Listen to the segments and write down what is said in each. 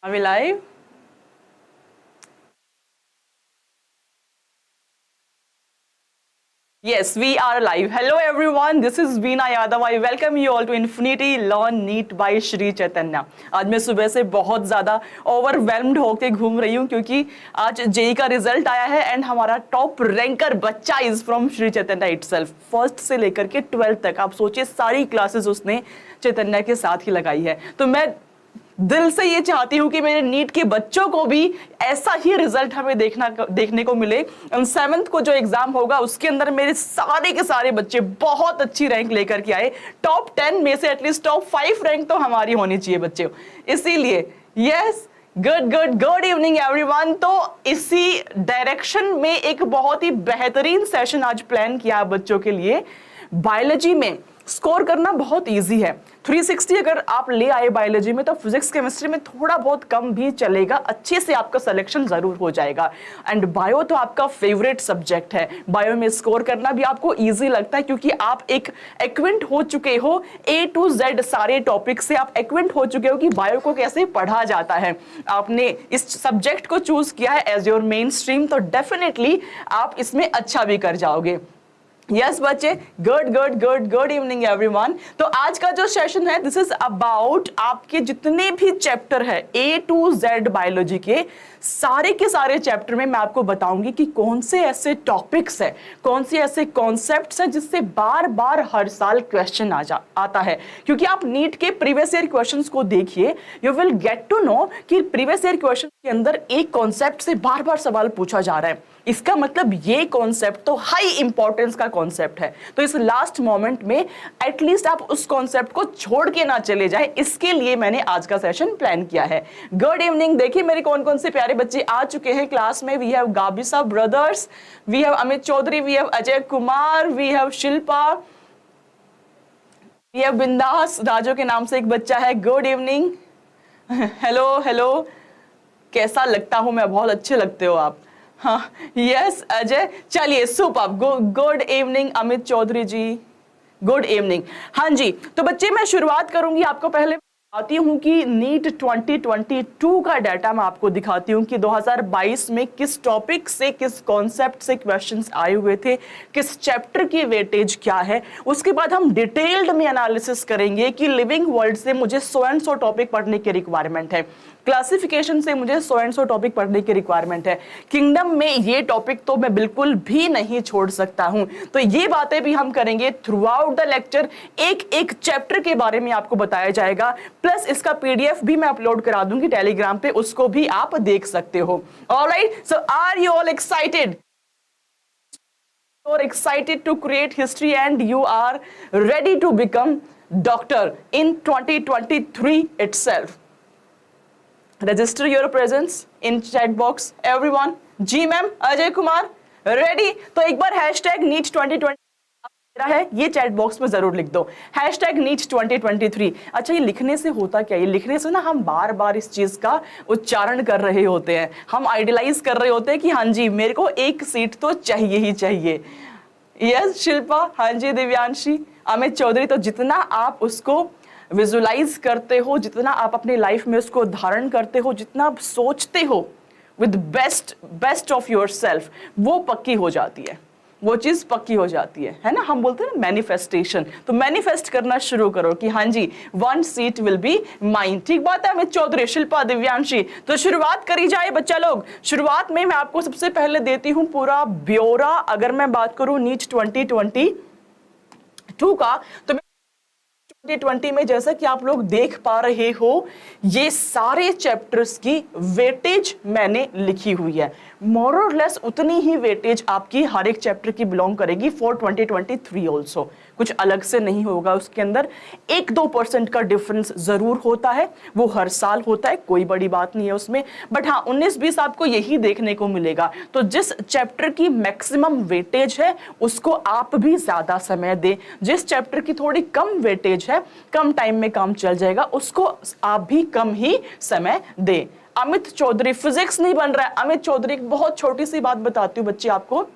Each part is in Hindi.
Are we live? Yes, we are live. Hello everyone, this is Veena Yadav. I welcome you all to Infinity Learn NEET by Shri Chaitanya. आज मैं सुबह से बहुत ज़्यादा ओवरवेल्म्ड होके घूम रही हूँ क्योंकि आज जेई का रिजल्ट आया है एंड हमारा टॉप रैंकर बच्चा is from Shri Chaitanya itself. First से लेकर के 12th तक आप सोचिए सारी क्लासेस उसने चैतन्य के साथ ही लगाई है। तो मैं दिल से ये चाहती हूँ कि मेरे नीट के बच्चों को भी ऐसा ही रिजल्ट हमें देखने को मिले। 7th को जो एग्जाम होगा उसके अंदर मेरे सारे के सारे बच्चे बहुत अच्छी रैंक लेकर के आए। टॉप 10 में से एटलीस्ट टॉप 5 रैंक तो हमारी होनी चाहिए बच्चे। इसीलिए यस, गुड इवनिंग एवरीवन। तो इसी डायरेक्शन में एक बहुत ही बेहतरीन सेशन आज प्लान किया बच्चों के लिए। बायोलॉजी में स्कोर करना बहुत इजी है। 360 अगर आप ले आए बायोलॉजी में तो फिजिक्स केमिस्ट्री में थोड़ा बहुत कम भी चलेगा, अच्छे से आपका सिलेक्शन जरूर हो जाएगा। एंड बायो तो आपका फेवरेट सब्जेक्ट है। बायो में स्कोर करना भी आपको इजी लगता है क्योंकि आप एक एक्विंट हो चुके हो, A to Z सारे टॉपिक से आप एक्विंट हो चुके हो कि बायो को कैसे पढ़ा जाता है। आपने इस सब्जेक्ट को चूज किया है एज योर मेन स्ट्रीम, तो डेफिनेटली आप इसमें अच्छा भी कर जाओगे। यस बच्चे, गुड इवनिंग एवरीवन। तो आज का जो सेशन है दिस इज अबाउट आपके जितने भी चैप्टर है A to Z बायोलॉजी के सारे चैप्टर में मैं आपको बताऊंगी कि कौन से ऐसे टॉपिक्स है, कौन से ऐसे कॉन्सेप्ट्स है जिससे बार बार हर साल क्वेश्चन आता है। क्योंकि आप नीट के प्रीवियस ईयर क्वेश्चंस को देखिए, you will get to know कि प्रीवियस ईयर क्वेश्चन के अंदर एक कॉन्सेप्ट से बार बार सवाल पूछा जा रहा है। इसका मतलब ये कॉन्सेप्ट तो हाई इंपॉर्टेंस का कॉन्सेप्ट है। तो इस लास्ट मोमेंट में एटलीस्ट आप उस कॉन्सेप्ट को छोड़ के ना चले जाए, इसके लिए मैंने आज का सेशन प्लान किया है। Good evening. देखिए मेरे कौन कौन से प्यारे बच्चे आ चुके हैं क्लास में। We have Gabisa brothers, we have Amit Chaudhary, we have Ajay Kumar, we have Shilpa, we have बिंदास। राजू के नाम से एक बच्चा है। Good evening. हेलो, कैसा लगता हूं मैं? बहुत अच्छे लगते हो आप। हाँ यस अजय, चलिए super. Good evening Amit Chaudhary ji, good evening. हाँ जी, तो बच्चे मैं शुरुआत करूंगी। आपको पहले बताती हूँ कि नीट 2022 का डाटा मैं आपको दिखाती हूँ कि 2022 में किस टॉपिक से, किस कॉन्सेप्ट से क्वेश्चंस आए हुए थे, किस चैप्टर की वेटेज क्या है। उसके बाद हम डिटेल्ड में एनालिसिस करेंगे कि लिविंग वर्ल्ड से मुझे सो एंड सो टॉपिक पढ़ने की रिक्वायरमेंट है, क्लासिफिकेशन से मुझे सो एंड सो टॉपिक पढ़ने की रिक्वायरमेंट है, किंगडम में ये टॉपिक तो मैं बिल्कुल भी नहीं छोड़ सकता हूं। तो ये बातें भी हम करेंगे थ्रू आउट द लेक्चर। एक एक चैप्टर के बारे में आपको बताया जाएगा, प्लस इसका पीडीएफ भी मैं अपलोड करा दूंगी टेलीग्राम पे, उसको भी आप देख सकते हो। Alright, so are you all excited? You're excited to create history and you are ready to become doctor in 2023 itself. Register your presence in chat box everyone. जी मैम, अजय कुमार रेडी? तो एक बार #NEET2020 मेरा है, ये चैट बॉक्स में जरूर लिख दो #NEET2023। अच्छा, ये लिखने से होता क्या? ये लिखने से ना हम बार बार इस चीज का उच्चारण कर रहे होते हैं, हम आइडियलाइज कर रहे होते हैं कि हाँ जी मेरे को एक सीट तो चाहिए ही चाहिए। यस शिल्पा, हाँ जी दिव्यांशी, अमित चौधरी। तो जितना आप उसको विजुलाइज करते हो, जितना आप अपनी लाइफ में उसको धारण करते हो, जितना आप सोचते हो with best of your self, वो पक्की हो जाती है, वो चीज पक्की हो जाती है ना। हम बोलते हैं ना मैनिफेस्टेशन। तो मैनिफेस्ट करना शुरू करो कि हाँ जी 1 सीट विल बी माइन। ठीक बात है अमित चौधरी, शिल्पा, दिव्यांशी। तो शुरुआत करी जाए बच्चा लोग। शुरुआत में मैं आपको सबसे पहले देती हूं पूरा ब्यौरा। अगर मैं बात करूं नीट 2022 का, तो 2020 में जैसा कि आप लोग देख पा रहे हो, ये सारे चैप्टर्स की वेटेज मैंने लिखी हुई है। मोर और लेस उतनी ही वेटेज आपकी हर एक चैप्टर की बिलोंग करेगी फॉर 2023 ऑल्सो। कुछ अलग से नहीं होगा उसके अंदर। 1-2% का डिफरेंस जरूर होता है, वो हर साल होता है, कोई बड़ी बात नहीं है उसमें। बट हाँ 19-20 आपको यही देखने को मिलेगा। तो जिस चैप्टर की मैक्सिमम वेटेज है उसको आप भी ज्यादा समय दें, जिस चैप्टर की थोड़ी कम वेटेज है, कम टाइम में काम चल जाएगा, उसको आप भी कम ही समय दें। अमित चौधरी, फिजिक्स नहीं बन रहा है। अमित चौधरी, एक बहुत छोटी सी बात बताती हूँ बच्चे आपको।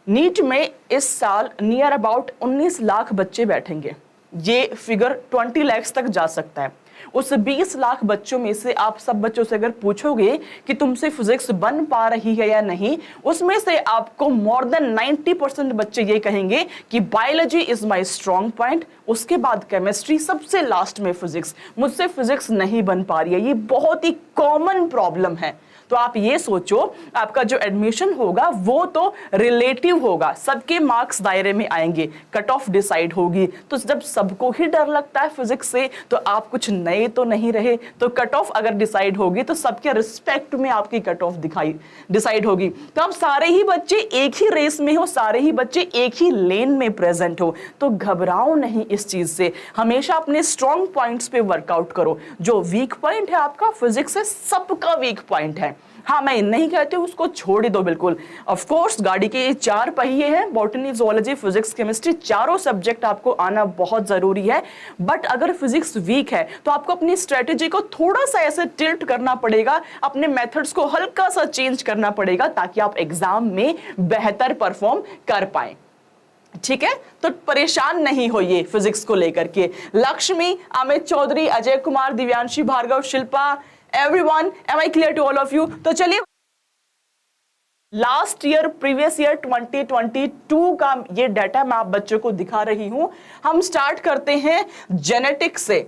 नीट में इस साल नियर अबाउट 19 लाख बच्चे बैठेंगे। ये फिगर 20 लाख तक जा सकता है। उस 20 लाख बच्चों में से आप सब बच्चों से अगर पूछोगे कि तुमसे फिजिक्स बन पा रही है या नहीं, उसमें से आपको मोर देन 90% बच्चे ये कहेंगे कि biology is my strong point, उसके बाद केमिस्ट्री, सबसे लास्ट में फिजिक्स। मुझसे फिजिक्स नहीं बन पा रही है। ये बहुत ही कॉमन प्रॉब्लम है। तो आप ये सोचो, आपका जो एडमिशन होगा वो तो रिलेटिव होगा, सबके मार्क्स दायरे में आएंगे, कट ऑफ डिसाइड होगी। तो जब सबको ही डर लगता है फिजिक्स से, तो आप कुछ नए तो नहीं रहे। तो कट ऑफ अगर डिसाइड होगी तो सबके रिस्पेक्ट में आपकी कट ऑफ डिसाइड होगी। तो आप सारे ही बच्चे एक ही रेस में हो, सारे ही बच्चे एक ही लेन में प्रेजेंट हो। तो घबराओ नहीं इस चीज से, हमेशा अपने स्ट्रॉन्ग पॉइंट्स पे वर्कआउट करो। जो वीक पॉइंट है आपका फिजिक्स से, सबका वीक पॉइंट है। हाँ, मैं नहीं कहती हूँ उसको छोड़ ही दो बिल्कुल। ऑफ कोर्स गाड़ी के ये 4 पहिए हैं, बॉटनी, ज़ूलॉजी, फिजिक्स, केमिस्ट्री, चारों सब्जेक्ट आपको आना बहुत जरूरी है। बट अगर फिजिक्स वीक है तो आपको अपनी स्ट्रेटेजी को थोड़ा सा ऐसे टिल्ट करना पड़ेगा, अपने मेथड्स को हल्का सा चेंज करना पड़ेगा, ताकि आप एग्जाम में बेहतर परफॉर्म कर पाए। ठीक है, तो परेशान नहीं होइए फिजिक्स को लेकर के। Lakshmi, Amit Chaudhary, Ajay Kumar, Divyanshi Bhargav, Shilpa, everyone, am I clear to all of you? तो चलिए, लास्ट ईयर, प्रीवियस ईयर 2022 का ये डाटा मैं आप बच्चों को दिखा रही हूं। हम स्टार्ट करते हैं जेनेटिक्स से।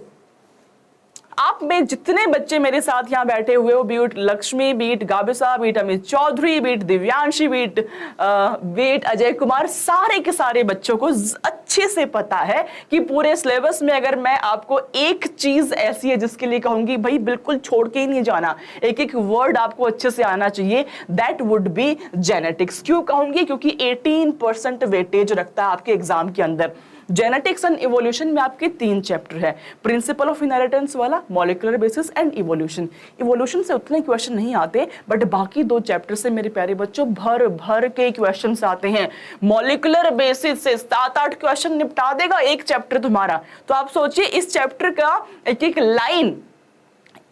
आप में जितने बच्चे मेरे साथ यहां बैठे हुए हो, be it Lakshmi, be it Gabisa, be it Amit Chaudhary, be it Divyanshi, be it Ajay Kumar, सारे के सारे बच्चों को अच्छे से पता है कि पूरे सिलेबस में अगर मैं आपको एक चीज ऐसी है जिसके लिए कहूंगी भाई बिल्कुल छोड़ के ही नहीं जाना, एक एक वर्ड आपको अच्छे से आना चाहिए, दैट वुड बी जेनेटिक्स। क्यों कहूंगी? क्योंकि 18% वेटेज रखता है आपके एग्जाम के अंदर। जेनेटिक्स एंड इवोल्यूशन में आपके 3 चैप्टर है, प्रिंसिपल ऑफ इनहेरिटेंस वाला, molecular basis and evolution. Evolution से उतने क्वेश्चन नहीं आते, बट बाकी 2 चैप्टर से मेरे प्यारे बच्चों भर भर के क्वेश्चंस आते हैं। मॉलिक्यूलर बेसिस से 7-8 क्वेश्चन निपटा देगा एक चैप्टर तुम्हारा। तो आप सोचिए, इस चैप्टर का एक एक लाइन,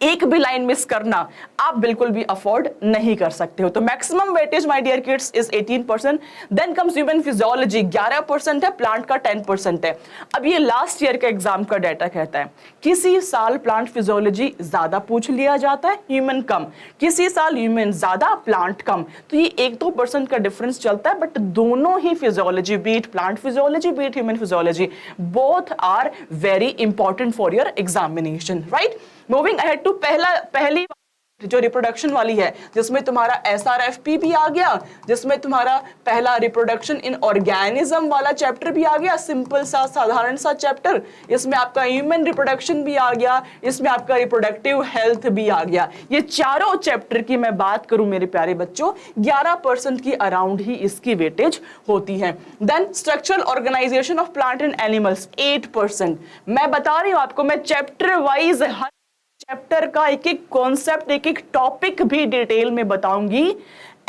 एक भी लाइन मिस करना आप बिल्कुल भी अफोर्ड नहीं कर सकते हो। तो maximum weightage my dear kids is 18%। Then comes human physiology 11% है, प्लांट का 10% है। अब ये लास्ट ईयर का एग्जाम का डाटा कहता है किसी साल प्लांट फिजियोलॉजी ज्यादा पूछ लिया जाता है, ह्यूमन कम, किसी साल ह्यूमन ज्यादा, प्लांट कम। तो ये 1-2% का डिफरेंस चलता है, बट दोनों ही physiology, be it plant physiology, be it human physiology, both are very important for your examination, right. Moving ahead to पहली जो रिप्रोडक्शन वाली है, जिसमें तुम्हारा SRFP भी आ गया, जिसमें तुम्हारा पहला रिप्रोडक्शन इन ऑर्गेनिज्म वाला चैप्टर भी आ गया, सिंपल सा साधारण सा चैप्टर। इसमें आपका ह्यूमन रिप्रोडक्शन भी आ गया, इसमें आपका रिप्रोडक्टिव हेल्थ भी आ गया। ये चारों चैप्टर की मैं बात करूं मेरे प्यारे बच्चों, 11% की अराउंड ही इसकी वेटेज होती है। Then structural organisation of plant and animals 8%। मैं बता रही हूं आपको, मैं चैप्टर वाइज हर चैप्टर का एक एक कॉन्सेप्ट, एक एक टॉपिक भी डिटेल में बताऊंगी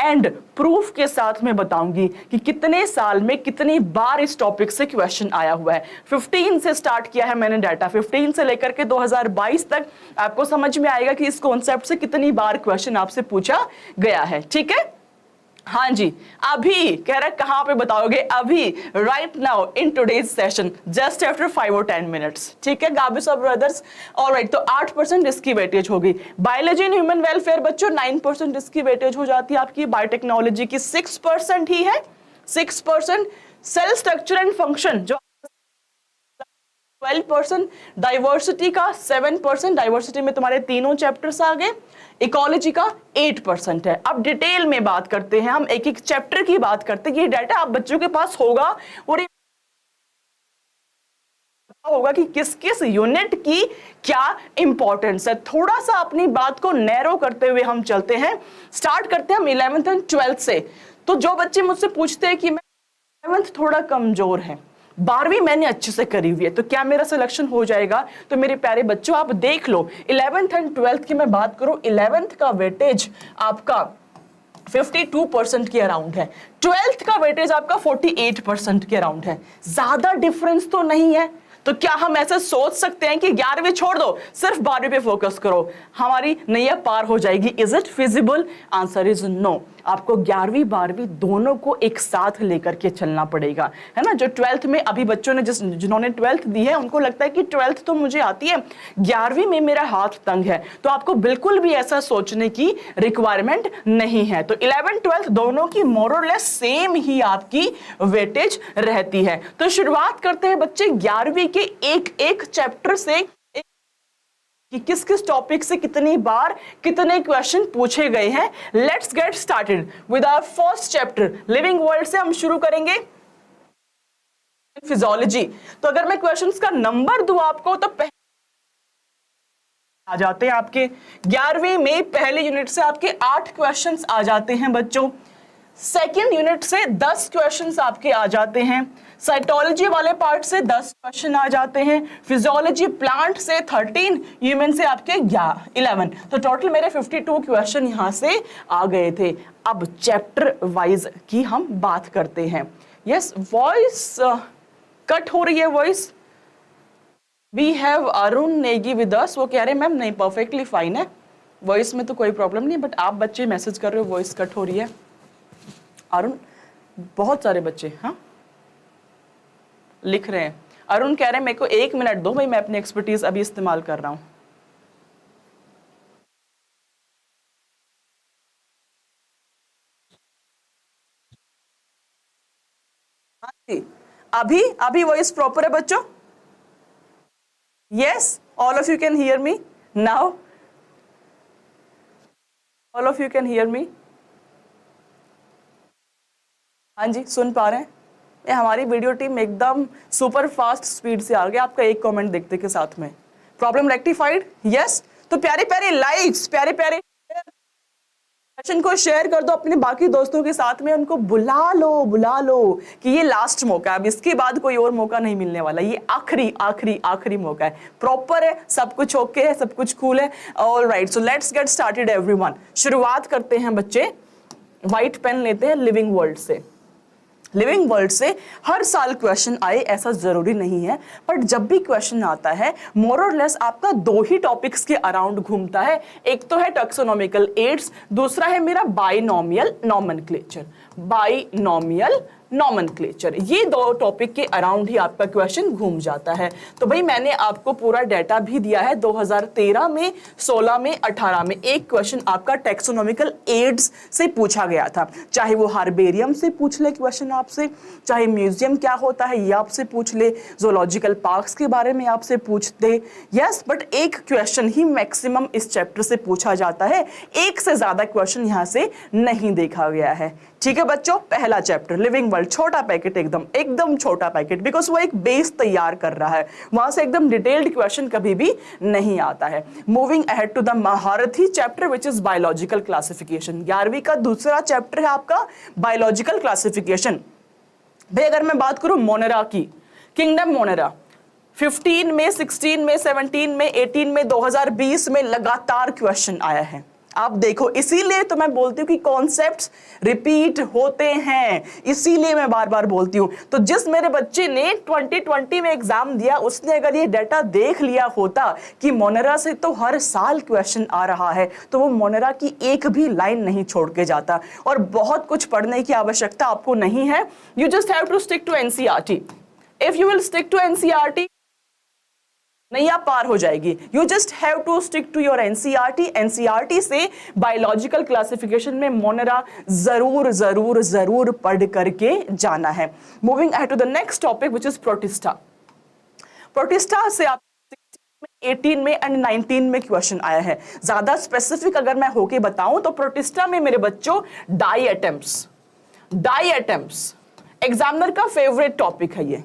एंड प्रूफ के साथ में बताऊंगी कि कितने साल में कितनी बार इस टॉपिक से क्वेश्चन आया हुआ है। 15 से स्टार्ट किया है मैंने डाटा, 15 से लेकर के 2022 तक आपको समझ में आएगा कि इस कॉन्सेप्ट से कितनी बार क्वेश्चन आपसे पूछा गया है। ठीक है, हाँ जी, अभी कह रहा कहां पे बताओगे? अभी, right now in today's session, just after 5 और 10 मिनट्स। ठीक है गाबिस और ब्रदर्स, ऑलराइट। तो 8% इसकी वेटेज होगी। बायोलॉजी एंड ह्यूमन वेलफेयर बच्चों 9% इसकी वेटेज हो जाती है आपकी। बायोटेक्नोलॉजी की 6% ही है, 6%। सेल स्ट्रक्चर एंड फंक्शन जो 12%, डाइवर्सिटी का 7%, डाइवर्सिटी में तुम्हारे तीनों चैप्टर्स आ गए। इकोलॉजी का 8% है। अब डिटेल में बात करते हैं, हम एक एक चैप्टर की बात करते हैं। ये डाटा आप बच्चों के पास होगा और होगा कि किस किस यूनिट की क्या इंपॉर्टेंस है। थोड़ा सा अपनी बात को नैरो करते हुए हम चलते हैं, स्टार्ट करते हैं हम 11th एंड 12th से। तो जो बच्चे मुझसे पूछते हैं कि मैं 11th थोड़ा कमजोर है, 12वीं मैंने अच्छे से करी हुई है, तो क्या मेरा सिलेक्शन हो जाएगा? तो मेरे प्यारे बच्चों आप देख लो, 11th एंड 12th की मैं बात करूं, 11th का वेटेज आपका 52% के अराउंड है, 12th का वेटेज आपका 48% के अराउंड है। ज्यादा डिफरेंस तो नहीं है। तो क्या हम ऐसे सोच सकते हैं कि 11वीं छोड़ दो, सिर्फ 12वीं पे फोकस करो, हमारी नैया पार हो जाएगी? Is it feasible? Answer is no. आपको 11वीं 12वीं दोनों को एक साथ लेकर के चलना पड़ेगा, है ना। जो 12th में अभी बच्चों ने जिन्होंने 12th दी है उनको लगता है कि 12th तो मुझे आती है, 11वीं में मेरा हाथ तंग है, तो आपको बिल्कुल भी ऐसा सोचने की रिक्वायरमेंट नहीं है। तो 11 12 दोनों की मोर और लेस सेम ही आपकी वेटेज रहती है। तो शुरुआत करते हैं बच्चे 11वीं के एक एक चैप्टर से कि किस किस टॉपिक से कितनी बार कितने क्वेश्चन पूछे गए हैं। Let's get started with our first chapter living world से हम शुरू करेंगे फिजियोलॉजी। तो अगर मैं क्वेश्चंस का नंबर दूं आपको तो पहले आ जाते हैं आपके 11वीं में पहले यूनिट से आपके 8 क्वेश्चंस आ जाते हैं बच्चों। सेकेंड यूनिट से 10 क्वेश्चंस आपके आ जाते हैं। साइटोलॉजी वाले पार्ट से 10 क्वेश्चन आ जाते हैं। फिजियोलॉजी प्लांट से 13, ह्यूमन से आपके 11। तो टोटल मेरे 52 क्वेश्चन यहां से आ गए थे। अब चैप्टर वाइज की हम बात करते हैं। यस, वॉइस कट हो रही है voice. We have Arun Negi with us. वो कह रहे हैं मैम नहीं, परफेक्टली फाइन है, वॉइस में तो कोई प्रॉब्लम नहीं, बट आप बच्चे मैसेज कर रहे हो वॉइस कट हो रही है। अरुण, बहुत सारे बच्चे हाँ लिख रहे हैं। अरुण कह रहे हैं मेरे को 1 मिनट दो भाई, मैं अपनी एक्सपर्टीज अभी इस्तेमाल कर रहा हूं। हाँ जी, अभी अभी वॉइस प्रॉपर है बच्चों। Yes, all of you can hear me now. All of you can hear me. हाँ जी, सुन पा रहे हैं। ये हमारी वीडियो टीम एकदम सुपर फास्ट स्पीड से आ गया आपका एक कमेंट देखते के साथ में। Problem rectified. यस, तो प्यारे प्यारे लाइक्स, प्यारे प्यारे सेशन को शेयर कर दो अपने बाकी दोस्तों के साथ में, उनको बुला लो कि ये लास्ट मौका है, अब इसके बाद कोई और मौका नहीं मिलने वाला, ये आखिरी आखिरी आखिरी मौका है। प्रॉपर है, सब कुछ ओके है, सब कुछ कूल है। All right, so let's get started everyone. शुरुआत करते हैं बच्चे, व्हाइट पेन लेते हैं लिविंग वर्ल्ड से। लिविंग वर्ल्ड से हर साल क्वेश्चन आए ऐसा जरूरी नहीं है, बट जब भी क्वेश्चन आता है मोर और लेस आपका 2 ही टॉपिक्स के अराउंड घूमता है। एक तो है टैक्सोनॉमिकल एड्स, दूसरा है मेरा बाइनोमियल नॉमेनक्लेचर। बाइनोमियल नॉमेनक्लेचर, ये 2 टॉपिक के अराउंड ही आपका क्वेश्चन घूम जाता है। तो भाई मैंने आपको पूरा डाटा भी दिया है। 2013 में, 16 में, 18 में एक क्वेश्चन आपका टैक्सोनॉमिकल एड्स से पूछा गया था। चाहे वो हार्बेरियम से पूछ ले क्वेश्चन आपसे, चाहे म्यूजियम क्या होता है ये आपसे पूछ ले, जोलॉजिकल पार्क्स के बारे में आपसे पूछ दे। यस, बट एक क्वेश्चन ही मैक्सिमम इस चैप्टर से पूछा जाता है, एक से ज्यादा क्वेश्चन यहां से नहीं देखा गया है। ठीक है बच्चों, पहला चैप्टर लिविंग वर्ल्ड, छोटा पैकेट, एकदम छोटा पैकेट, बिकॉज वो एक बेस तैयार कर रहा है, वहां से एकदम डिटेल्ड क्वेश्चन कभी भी नहीं आता है। मूविंग अहेड टू द महारथी chapter which is biological classification. 11वीं का दूसरा चैप्टर है आपका बायोलॉजिकल क्लासिफिकेशन। भाई अगर मैं बात करूं मोनेरा की, किंगडम मोनेरा 15 में, 16 में, 17 में, 18 में, 2020 में लगातार क्वेश्चन आया है। आप देखो, इसीलिए तो मैं बोलती हूँ कि कॉन्सेप्ट्स रिपीट होते हैं, इसीलिए मैं बार बार बोलती हूँ। तो जिस मेरे बच्चे ने 2020 में एग्जाम दिया उसने अगर ये डाटा देख लिया होता कि मोनेरा से तो हर साल क्वेश्चन आ रहा है, तो वो मोनेरा की एक भी लाइन नहीं छोड़ के जाता। और बहुत कुछ पढ़ने की आवश्यकता आपको नहीं है, you just have to stick to NCERT. If you will stick to NCERT नहीं आप पार हो जाएगी। You just have to stick to your NCERT. NCERT से बायोलॉजिकल क्लासिफिकेशन में मोनेरा जरूर जरूर जरूर पढ़ करके जाना है। Moving ahead to the next topic which is protista. Protista से आप 18 में एंड 19 में क्वेश्चन आया है। ज्यादा स्पेसिफिक अगर मैं होके बताऊं तो प्रोटिस्टा में मेरे बच्चों डाई एटम्स एग्जामिनर का फेवरेट टॉपिक है। ये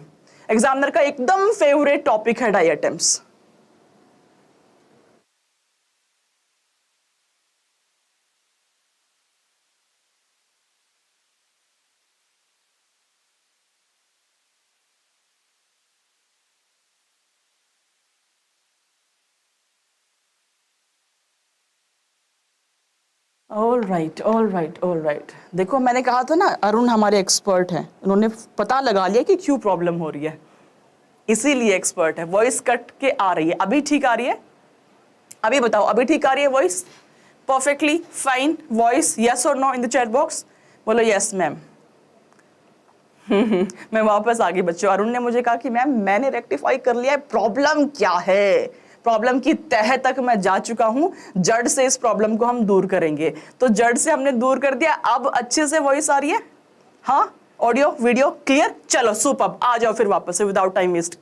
एग्जामिनर का एकदम फेवरेट टॉपिक है डाई एटम्स। All right. देखो मैंने कहा था ना अरुण हमारे एक्सपर्ट हैं, उन्होंने पता लगा लिया कि क्यों प्रॉब्लम हो रही है, इसीलिए एक्सपर्ट है। वॉइस कट के आ रही है, अभी ठीक आ रही है? अभी बताओ, अभी ठीक आ रही है voice? Perfectly fine voice, yes और no in the chat box, बोलो यस मैम। मैं वापस आ गई बच्चों। अरुण ने मुझे कहा कि मैम मैंने रेक्टिफाई कर लिया है, प्रॉब्लम क्या है, प्रॉब्लम की तह तक मैं जा चुका हूं, जड़ से इस प्रॉब्लम को हम दूर करेंगे। तो जड़ से हमने दूर कर दिया, अब अच्छे से वॉइस आ रही है, हाँ, ऑडियो वीडियो क्लियर। चलो सुपर, आ जाओ फिर वापस से विदाउट टाइम वेस्ट।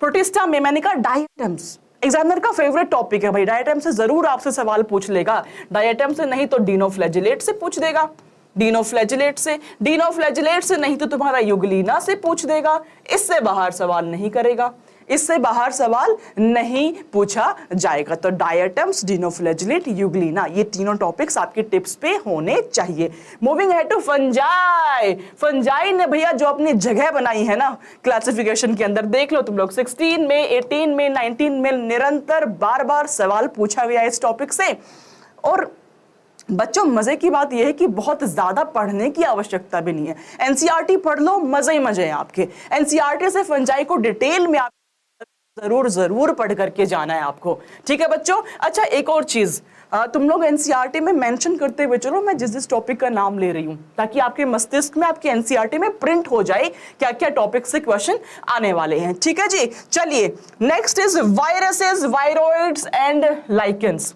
प्रोटिस्टा में मैंने कहा डायटम्स, एग्जामिनर का फेवरेट टॉपिक है भाई, डायटम से जरूर आपसे सवाल पूछ लेगा, डायटम से नहीं तो डिनोफ्लैजिलेट से पूछ देगा, डिनोफ्लैजिलेट से नहीं तो तुम्हारा युगलीना से पूछ देगा, इससे बाहर सवाल नहीं करेगा, इससे बाहर सवाल नहीं पूछा जाएगा। तो डायटम्स, डिनोफ्लैजिलेट, युगलीना, ये तीनों टॉपिक्स आपके टिप्स पे होने चाहिए। मूविंग है टू फंजाई। फंजाई ने भैया जो अपनी जगह बनाई है ना क्लासिफिकेशन के अंदर, देख लो तुम लोग 16 में, 18 में, 19 में निरंतर बार बार सवाल पूछा गया इस टॉपिक से। और बच्चों मजे की बात यह है कि बहुत ज्यादा पढ़ने की आवश्यकता भी नहीं है, एनसीईआरटी पढ़ लो, मजे ही मजे हैं आपके। एनसीईआरटी से फंजाई को डिटेल में आप जरूर पढ़ करके जाना है आपको, ठीक है बच्चों। अच्छा एक और चीज, तुम लोग एनसीईआरटी में मेंशन करते हुए चलो मैं जिस टॉपिक का नाम ले रही हूं, ताकि आपके मस्तिष्क में, आपके एनसीईआरटी में प्रिंट हो जाए क्या क्या टॉपिक से क्वेश्चन आने वाले हैं, ठीक है जी। चलिए next is viruses, viroids and lichens.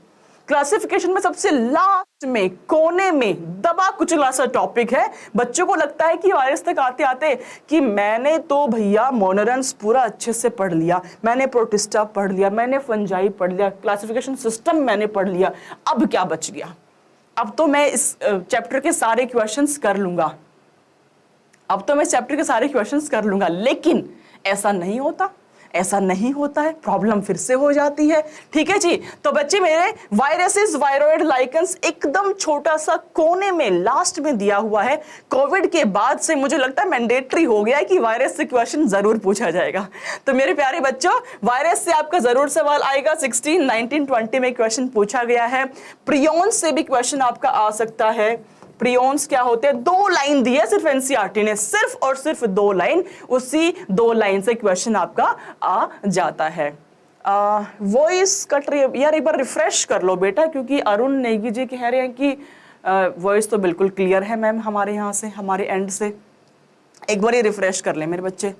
Classification में सबसे लास्ट में कोने में दबा कुचला सा टॉपिक है। बच्चों को लगता है कि वायरस तक आते आते कि मैंने तो भैया मोनोरेंस पूरा अच्छे से पढ़ लिया, मैंने प्रोटिस्टा पढ़ लिया, मैंने फंजाई पढ़ लिया, क्लासिफिकेशन सिस्टम मैंने पढ़ लिया, अब क्या बच गया, अब तो मैं इस चैप्टर के सारे क्वेश्चंस कर लूंगा, अब तो मैं चैप्टर के सारे क्वेश्चंस कर लूंगा। लेकिन ऐसा नहीं होता, ऐसा नहीं होता है, प्रॉब्लम फिर से हो जाती है, ठीक है जी। तो बच्चे मेरे वायरसेस, वायरॉइड, लाइकेंस एकदम छोटा सा कोने में लास्ट में दिया हुआ है। कोविड के बाद से मुझे लगता है मैंडेटरी हो गया है कि वायरस से क्वेश्चन जरूर पूछा जाएगा। तो मेरे प्यारे बच्चों वायरस से आपका जरूर सवाल आएगा, 16, 19, 20 में क्वेश्चन पूछा गया है। प्रियोन से भी क्वेश्चन आपका आ सकता है। प्रियोन्स क्या होते हैं, 2 लाइन दी है सिर्फ एनसीईआरटी ने, सिर्फ और सिर्फ 2 लाइन, उसी 2 लाइन से क्वेश्चन आपका आ जाता है। वॉइस कट रही है यार, एक बार रिफ्रेश कर लो बेटा, क्योंकि अरुण नेगी जी कह रहे हैं कि वॉइस तो बिल्कुल क्लियर है मैम हमारे यहाँ से, हमारे एंड से। एक बार ये रिफ्रेश कर ले मेरे बच्चे,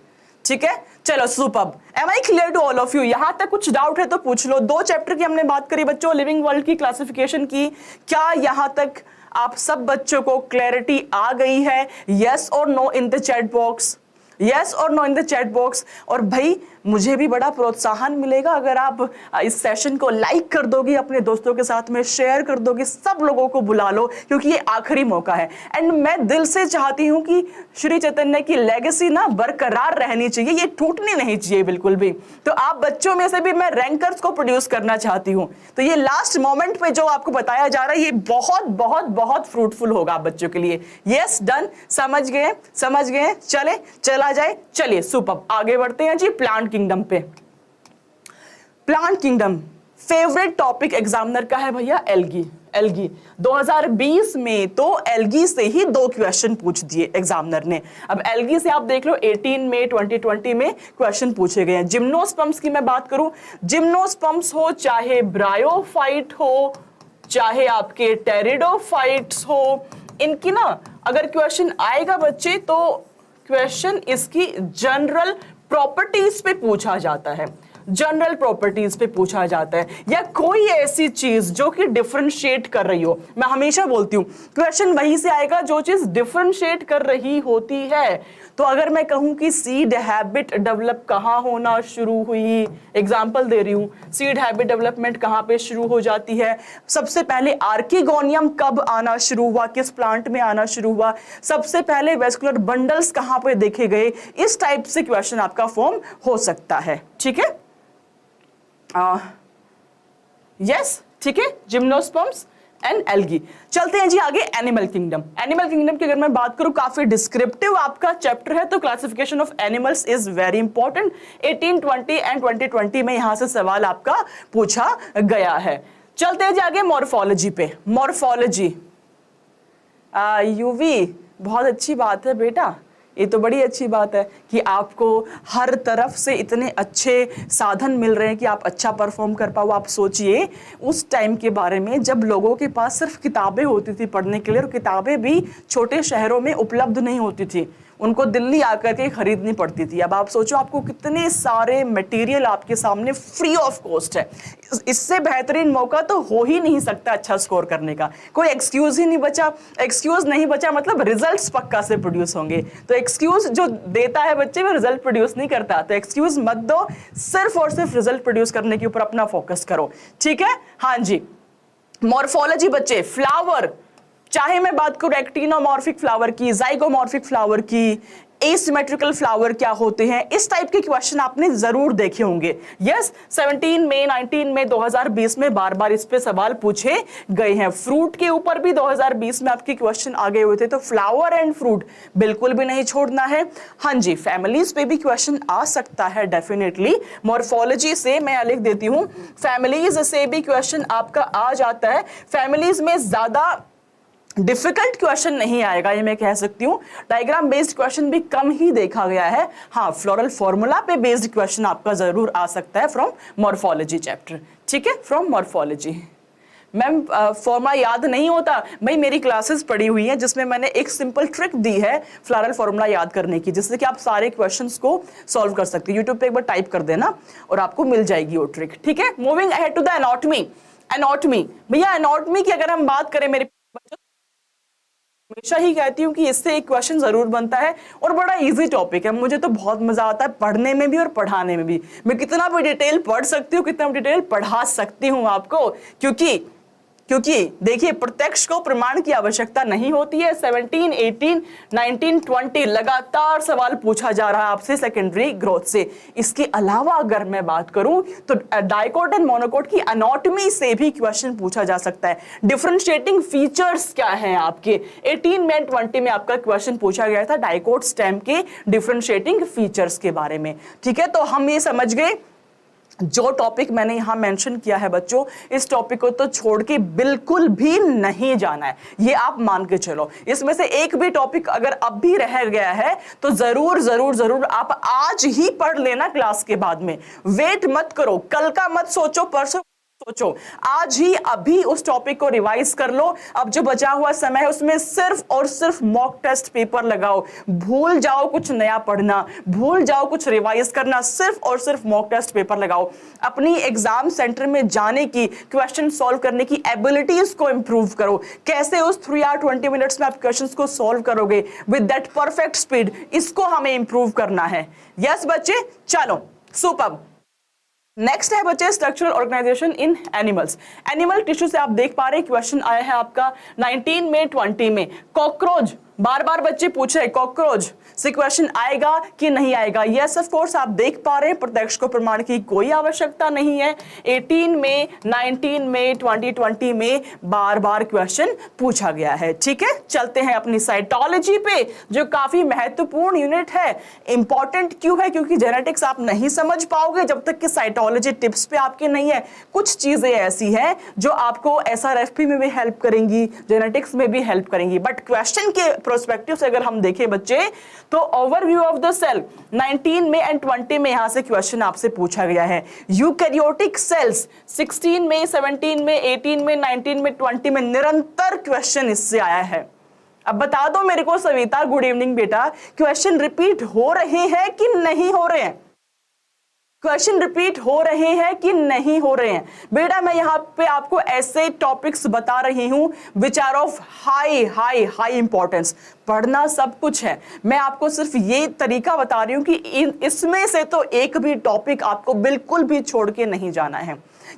ठीक है। चलो superb, am I clear to all of you? यहां तक कुछ डाउट है तो पूछ लो। 2 चैप्टर की हमने बात करी बच्चों, लिविंग वर्ल्ड की क्लासिफिकेशन की, क्या यहां तक आप सब बच्चों को क्लैरिटी आ गई है? यस और no in the chat box, yes और no in the chat box. और भाई मुझे भी बड़ा प्रोत्साहन मिलेगा अगर आप इस सेशन को लाइक कर दोगे, अपने दोस्तों के साथ में शेयर कर दोगे, सब लोगों को बुला लो, क्योंकि ये आखिरी मौका है। एंड मैं दिल से चाहती हूं कि श्री चैतन्य की लेगेसी ना बरकरार रहनी चाहिए, ये टूटनी नहीं चाहिए बिल्कुल भी। तो आप बच्चों में से भी मैं रैंकर्स को प्रोड्यूस करना चाहती हूं। तो ये लास्ट मोमेंट पे जो आपको बताया जा रहा है, ये बहुत बहुत बहुत फ्रूटफुल होगा आप बच्चों के लिए। यस डन, समझ गए, समझ गए, चले चला जाए। चलिए सुपर, आगे बढ़ते हैं जी प्लांट किंगडम पे। Plant kingdom favourite topic examiner का है भैया, एल्गी। एल्गी 2020 में तो एल्गी से ही 2 क्वेश्चन पूछ दिए एग्जामिनर ने। अब एल्गी से आप देख लो 18 में, 2020 में क्वेश्चन पूछे गए हैं। जिम्नोस्पर्म्स की मैं बात करूं, जिम्नोस्पर्म्स हो चाहे ब्रायोफाइट हो, चाहे आपके टेरिडोफाइट्स हो, इनकी ना अगर क्वेश्चन आएगा बच्चे तो क्वेश्चन इसकी जनरल प्रॉपर्टीज पे पूछा जाता है, जनरल प्रॉपर्टीज पे पूछा जाता है, या कोई ऐसी चीज जो कि डिफरेंशिएट कर रही हो। मैं हमेशा बोलती हूं क्वेश्चन वहीं से आएगा जो चीज डिफरेंशिएट कर रही होती है। तो अगर मैं कहूं कि सीड हैबिट डेवलप कहां होना शुरू हुई, एग्जांपल दे रही हूं, सीड हैबिट डेवलपमेंट कहां पे शुरू हो जाती है, सबसे पहले आर्किगोनियम कब आना शुरू हुआ, किस प्लांट में आना शुरू हुआ, सबसे पहले वेस्कुलर बंडल्स कहां पे देखे गए, इस टाइप से क्वेश्चन आपका फॉर्म हो सकता है, ठीक है। यस, ठीक है, जिम्नोस्पर्म्स एंड एल्गी। चलते हैं जी आगे एनिमल किंगडम। एनिमल किंगडम की अगर मैं बात करूं, काफी डिस्क्रिप्टिव आपका चैप्टर है, तो classification of animals is very important. 18, 20 and 2020 में यहां से सवाल आपका पूछा गया है। चलते हैं जी आगे मॉर्फोलॉजी पे। मॉर्फोलॉजी यूवी, बहुत अच्छी बात है बेटा, ये तो बड़ी अच्छी बात है कि आपको हर तरफ से इतने अच्छे साधन मिल रहे हैं कि आप अच्छा परफॉर्म कर पाओ। आप सोचिए उस टाइम के बारे में जब लोगों के पास सिर्फ किताबें होती थी पढ़ने के लिए, और किताबें भी छोटे शहरों में उपलब्ध नहीं होती थी, उनको दिल्ली आकर के खरीदनी पड़ती थी। अब आप सोचो आपको कितने सारे मटेरियल आपके सामने फ्री ऑफ कॉस्ट है। इससे बेहतरीन मौका तो हो ही नहीं सकता अच्छा स्कोर करने का। कोई एक्सक्यूज ही नहीं बचा। एक्सक्यूज नहीं बचा मतलब रिजल्ट्स पक्का से प्रोड्यूस होंगे। तो एक्सक्यूज जो देता है बच्चे वो रिजल्ट प्रोड्यूस नहीं करता। तो एक्सक्यूज मत दो, सिर्फ और सिर्फ रिजल्ट प्रोड्यूस करने के ऊपर अपना फोकस करो। ठीक है, हाँ जी। मॉर्फोलॉजी बच्चे, फ्लावर, चाहे मैं बात करूं एक्टिनोमॉर्फिक फ्लावर की, जाइगोमॉर्फिक फ्लावर की, एसिमेट्रिकल फ्लावर क्या होते हैं, इस टाइप के क्वेश्चन आपने जरूर देखे होंगे। यस, 17 में, 19 में, 2020 में बार बार इस पे सवाल पूछे गए हैं। फ्रूट के ऊपर भी 2020 में आपके क्वेश्चन आ गए हुए थे, तो फ्लावर एंड फ्रूट बिल्कुल भी नहीं छोड़ना है। हाँ जी, फैमिलीज पे भी क्वेश्चन आ सकता है डेफिनेटली। मॉर्फोलॉजी से मैं लिख देती हूं, फैमिलीज से भी क्वेश्चन आपका आ जाता है। फैमिलीज में ज्यादा डिफिकल्ट क्वेश्चन नहीं आएगा, ये मैं कह सकती हूँ। डायग्राम बेस्ड क्वेश्चन भी कम ही देखा गया है। हाँ, फ्लोरल फॉर्मूला पे बेस्ड क्वेश्चन आपका जरूर आ सकता है फ्रॉम मॉर्फोलॉजी चैप्टर। ठीक है, फ्रॉम मॉर्फोलॉजी। मैम फॉर्मूला याद नहीं होता भाई, मेरी क्लासेस पढ़ी हुई हैं जिसमें मैंने एक सिंपल ट्रिक दी है फ्लोरल फॉर्मूला याद करने की, जिससे कि आप सारे क्वेश्चंस को सॉल्व कर सकते हैं। यूट्यूब पे एक बार टाइप कर देना और आपको मिल जाएगी वो ट्रिक। ठीक है, moving ahead to the anatomy. Anatomy भैया, एनाटॉमी की अगर हम बात करें, मेरे हमेशा ही कहती हूँ कि इससे एक क्वेश्चन जरूर बनता है और बड़ा इजी टॉपिक है। मुझे तो बहुत मजा आता है पढ़ने में भी और पढ़ाने में भी। मैं कितना भी डिटेल पढ़ सकती हूँ, कितना भी डिटेल पढ़ा सकती हूँ आपको, क्योंकि देखिए प्रत्यक्ष को प्रमाण की आवश्यकता नहीं होती है। 17, 18, 19, 20 लगातार सवाल पूछा जा रहा है आपसे सेकेंडरी ग्रोथ से। इसके अलावा अगर मैं बात करूं तो डाइकोट एंड मोनोकोट की एनाटॉमी से भी क्वेश्चन पूछा जा सकता है। डिफरेंशिएटिंग फीचर्स क्या हैं आपके, 18 में 20 में आपका क्वेश्चन पूछा गया था डाइकोट स्टैम्प के डिफरेंशिएटिंग फीचर्स के बारे में। ठीक है, तो हम ये समझ गए जो टॉपिक मैंने यहां मेंशन किया है बच्चों, इस टॉपिक को तो छोड़ के बिल्कुल भी नहीं जाना है, ये आप मान के चलो। इसमें से एक भी टॉपिक अगर अब भी रह गया है तो जरूर जरूर जरूर आप आज ही पढ़ लेना क्लास के बाद में। वेट मत करो, कल का मत सोचो, परसों सोचो, आज ही अभी उस टॉपिक को रिवाइज कर लो। अब जो बचा हुआ समय है उसमें सिर्फ और सिर्फ मॉक टेस्ट पेपर लगाओ। भूल जाओ कुछ नया पढ़ना, भूल जाओ कुछ रिवाइज करना, सिर्फ और सिर्फ मॉक टेस्ट पेपर लगाओ। अपनी एग्जाम सेंटर में जाने की, क्वेश्चन सॉल्व करने की एबिलिटीज को इंप्रूव करो। कैसे उस 3 आवर 20 मिनट्स में आप क्वेश्चंस को सॉल्व करोगे विद दैट परफेक्ट स्पीड, इसको हमें इंप्रूव करना है। यस बच्चे, चलो सुपर्ब। नेक्स्ट है बच्चे स्ट्रक्चरल ऑर्गेनाइजेशन इन एनिमल्स। एनिमल टिश्यू से आप देख पा रहे हैं क्वेश्चन आया है आपका 19 में 20 में। कॉकरोच, बार बार बच्चे पूछ रहे कॉकरोच से क्वेश्चन आएगा कि नहीं आएगा। यस ऑफ कोर्स, आप देख पा रहे हैं प्रत्यक्ष को प्रमाण की कोई आवश्यकता नहीं है। 18 में, 19 में, 2020 में बार बार क्वेश्चन पूछा गया है। ठीक है, चलते हैं अपनी साइटोलॉजी पे, जो काफी महत्वपूर्ण यूनिट है। इंपॉर्टेंट क्यों है? क्योंकि जेनेटिक्स आप नहीं समझ पाओगे जब तक कि साइटोलॉजी टिप्स पे आपके नहीं है। कुछ चीजें ऐसी हैं जो आपको SRFP में भी हेल्प करेंगी, जेनेटिक्स में भी हेल्प करेंगी, बट क्वेश्चन के प्रोस्पेक्टिव से अगर हम देखें बच्चे तो ओवरव्यू ऑफ द सेल 19 में एंड 20 में यहां से क्वेश्चन आपसे पूछा गया है। यूकैरियोटिक सेल्स 16 में, 17 में, 18 में, 19 में, 20 में निरंतर क्वेश्चन इससे आया है। अब बता दो मेरे को सविता, गुड इवनिंग बेटा, क्वेश्चन रिपीट हो रहे हैं कि नहीं हो रहे हैं? क्वेश्चन रिपीट हो रहे हैं कि नहीं हो रहे हैं? बेटा मैं यहाँ पे आपको ऐसे टॉपिक्स बता रही हूं which are of high high high importance. पढ़ना सब कुछ है, मैं आपको सिर्फ ये तरीका बता रही हूं कि इसमें से तो एक भी टॉपिक आपको बिल्कुल भी छोड़ के नहीं जाना है।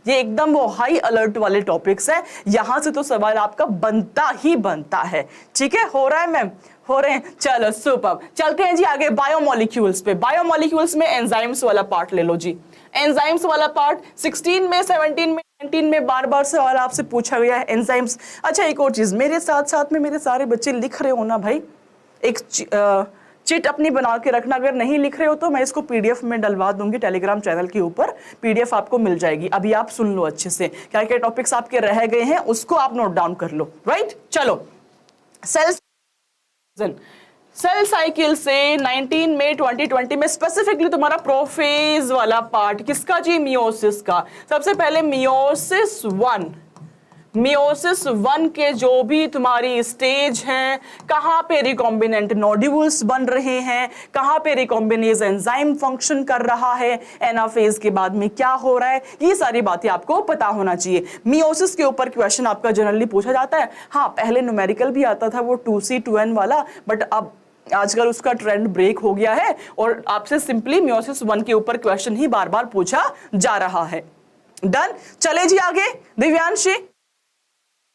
ये एकदम वो हाई अलर्ट वाले टॉपिक्स है, यहां से तो सवाल आपका बनता ही बनता है। ठीक है, हो रहा है मैम? हो रहे हैं, चलो सुपर। चलते हैं जी आगे बायोमोलिक्यूल्स पे। बायोमोलिक्यूल्स में एंजाइम्स वाला पार्ट ले लो जी। एंजाइम्स वाला पार्ट 16 में, 17 में, 19 में बार बार सवाल आपसे पूछा गया है एंजाइम्स। अच्छा एक और चीज, मेरे साथ साथ में मेरे सारे बच्चे लिख रहे हो ना भाई, एक चिट अपनी बना के रखना। अगर नहीं लिख रहे हो तो मैं इसको PDF में डलवा दूंगी टेलीग्राम चैनल के ऊपर, PDF आपको मिल जाएगी। अभी आप सुन लो अच्छे से, क्या क्या टॉपिक्स आपके रह गए हैं उसको आप नोट डाउन कर लो। राइट, चलो सेल्स सेल साइकिल से 19 मई 2020 में स्पेसिफिकली तुम्हारा प्रोफेज वाला पार्ट किसका जी? मियोसिस का। सबसे पहले मियोसिस वन के जो भी तुम्हारी स्टेज हैं, कहां पे रिकॉम्बिनेंट नोड्यूल्स बन रहे हैं, कहां पे रिकॉम्बिनेज एंजाइम फंक्शन कर रहा है, एनाफेज के बाद में क्या हो रहा है, ये सारी बातें आपको पता होना चाहिए। मियोसिस के ऊपर क्वेश्चन आपका जनरली पूछा जाता है। हाँ, पहले न्यूमेरिकल भी आता था वो 2C2N वाला, बट अब आजकल उसका ट्रेंड ब्रेक हो गया है और आपसे सिंपली मियोसिस वन के ऊपर क्वेश्चन ही बार बार पूछा जा रहा है। डन, चले जी आगे। दिव्यांशी,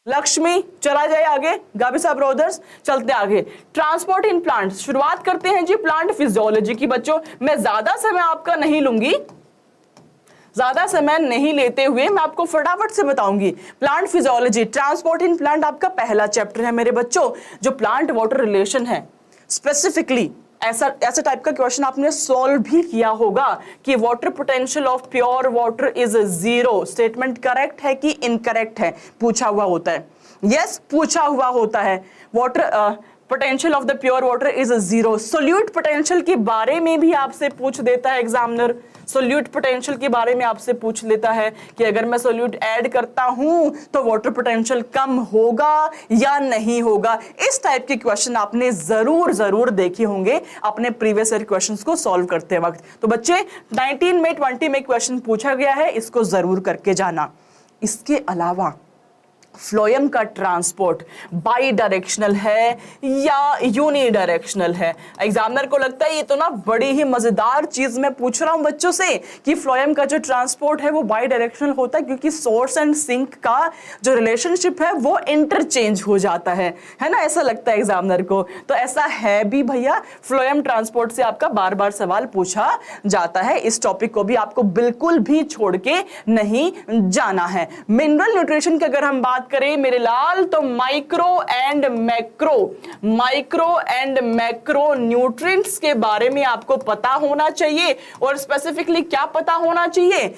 लक्ष्मी, चला जाए आगे। गाबिसा ब्रदर्स, चलते आगे। ट्रांसपोर्ट इन प्लांट, शुरुआत करते हैं जी प्लांट फिजियोलॉजी की। बच्चों, मैं ज्यादा समय आपका नहीं लूंगी, ज्यादा समय नहीं लेते हुए मैं आपको फटाफट से बताऊंगी। Plant physiology, transport in plant आपका पहला चैप्टर है मेरे बच्चों। जो प्लांट वाटर रिलेशन है, स्पेसिफिकली ऐसा टाइप का क्वेश्चन आपने सॉल्व भी किया होगा कि water potential of pure water is 0। Statement correct है कि इनकरेक्ट है, पूछा हुआ होता है। यस, पूछा हुआ होता है। Water potential of the pure water is 0। Solute potential के बारे में भी आपसे पूछ देता है एग्जामिनर। सोल्यूट पोटेंशियल के बारे में आपसे पूछ लेता है कि अगर मैं सोल्यूट ऐड करता हूं तो वाटर पोटेंशियल कम होगा या नहीं होगा। इस टाइप के क्वेश्चन आपने जरूर देखे होंगे अपने प्रीवियस ईयर क्वेश्चंस को सॉल्व करते वक्त। तो बच्चे 19 में 20 में क्वेश्चन पूछा गया है, इसको जरूर करके जाना। इसके अलावा फ्लोएम का ट्रांसपोर्ट बाई डायरेक्शनल है या यूनिडायरेक्शनल है? एग्जामिनर को लगता है ये तो ना बड़ी ही मजेदार चीज मैं पूछ रहा हूं बच्चों से कि फ्लोएम का जो ट्रांसपोर्ट है वो बाई डायरेक्शनल होता है, क्योंकि सोर्स एंड सिंक का जो रिलेशनशिप है वो इंटरचेंज हो जाता है ना? ऐसा लगता है एग्जामिनर को। तो ऐसा है भी भैया, फ्लोएम ट्रांसपोर्ट से आपका बार बार सवाल पूछा जाता है। इस टॉपिक को भी आपको बिल्कुल भी छोड़ के नहीं जाना है। मिनरल न्यूट्रिशन की अगर हम बात करें मेरे लाल, तो माइक्रो एंड मैक्रो न्यूट्रिएंट्स के बारे में आपको पता होना चाहिए। और स्पेसिफिकली क्या पता होना चाहिए?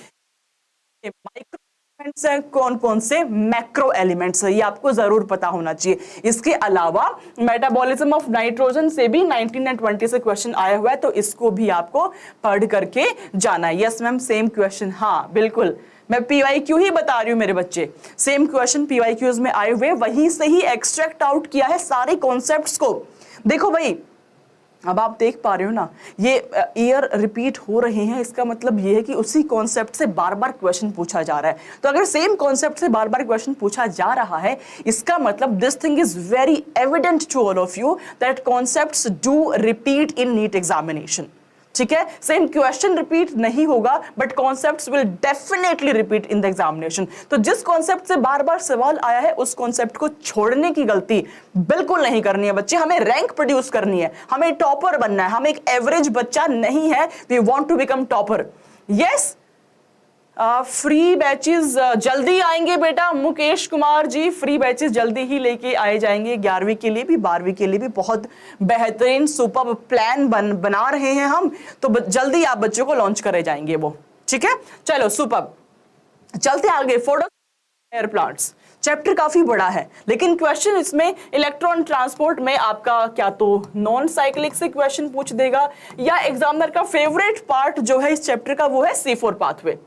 माइक्रो एलिमेंट्स हैं, कौन कौन से मैक्रो एलिमेंट्स है, ये आपको जरूर पता होना चाहिए। इसके अलावा मेटाबॉलिज्म ऑफ नाइट्रोजन से भी 19 और 20 से क्वेश्चन आया हुआ है, तो इसको भी आपको पढ़ करके जाना है। यस मैम, सेम क्वेश्चन, हाँ बिल्कुल, मैं PYQ ही बता रही हूं मेरे बच्चे। सेम क्वेश्चन PYQs में आए हुए, वहीं से ही एक्सट्रैक्ट आउट किया है सारे कॉन्सेप्ट्स को। देखो भाई, अब आप देख पा रहे हो ना, ये ईयर रिपीट हो रहे हैं, इसका मतलब ये है कि उसी कॉन्सेप्ट से बार बार क्वेश्चन पूछा जा रहा है। तो अगर सेम कॉन्सेप्ट से बार बार क्वेश्चन पूछा जा रहा है, इसका मतलब this thing is very evident to all of you that concepts do repeat in NEET examination. ठीक है, सेम क्वेश्चन रिपीट नहीं होगा but concepts will definitely repeat in the examination. तो जिस कॉन्सेप्ट से बार बार सवाल आया है उस कॉन्सेप्ट को छोड़ने की गलती बिल्कुल नहीं करनी है बच्चे। हमें रैंक प्रोड्यूस करनी है, हमें टॉपर बनना है। हम एक एवरेज बच्चा नहीं है, we want to become topper. Yes, free batches जल्दी आएंगे बेटा। मुकेश कुमार जी, फ्री बैचेस जल्दी ही लेके आए जाएंगे। 11वीं के लिए भी 12वीं के लिए भी बहुत बेहतरीन सुपर प्लान बना रहे हैं हम, तो जल्दी आप बच्चों को लॉन्च करे जाएंगे वो। ठीक है, चलो सुपर, चलते आगे। फोटो एयर प्लांट्स चैप्टर काफी बड़ा है, लेकिन क्वेश्चन इसमें इलेक्ट्रॉन ट्रांसपोर्ट में आपका क्या तो नॉन साइक्लिक से क्वेश्चन पूछ देगा, या एग्जामिनर का फेवरेट पार्ट जो है इस चैप्टर का वो है C4 pathway.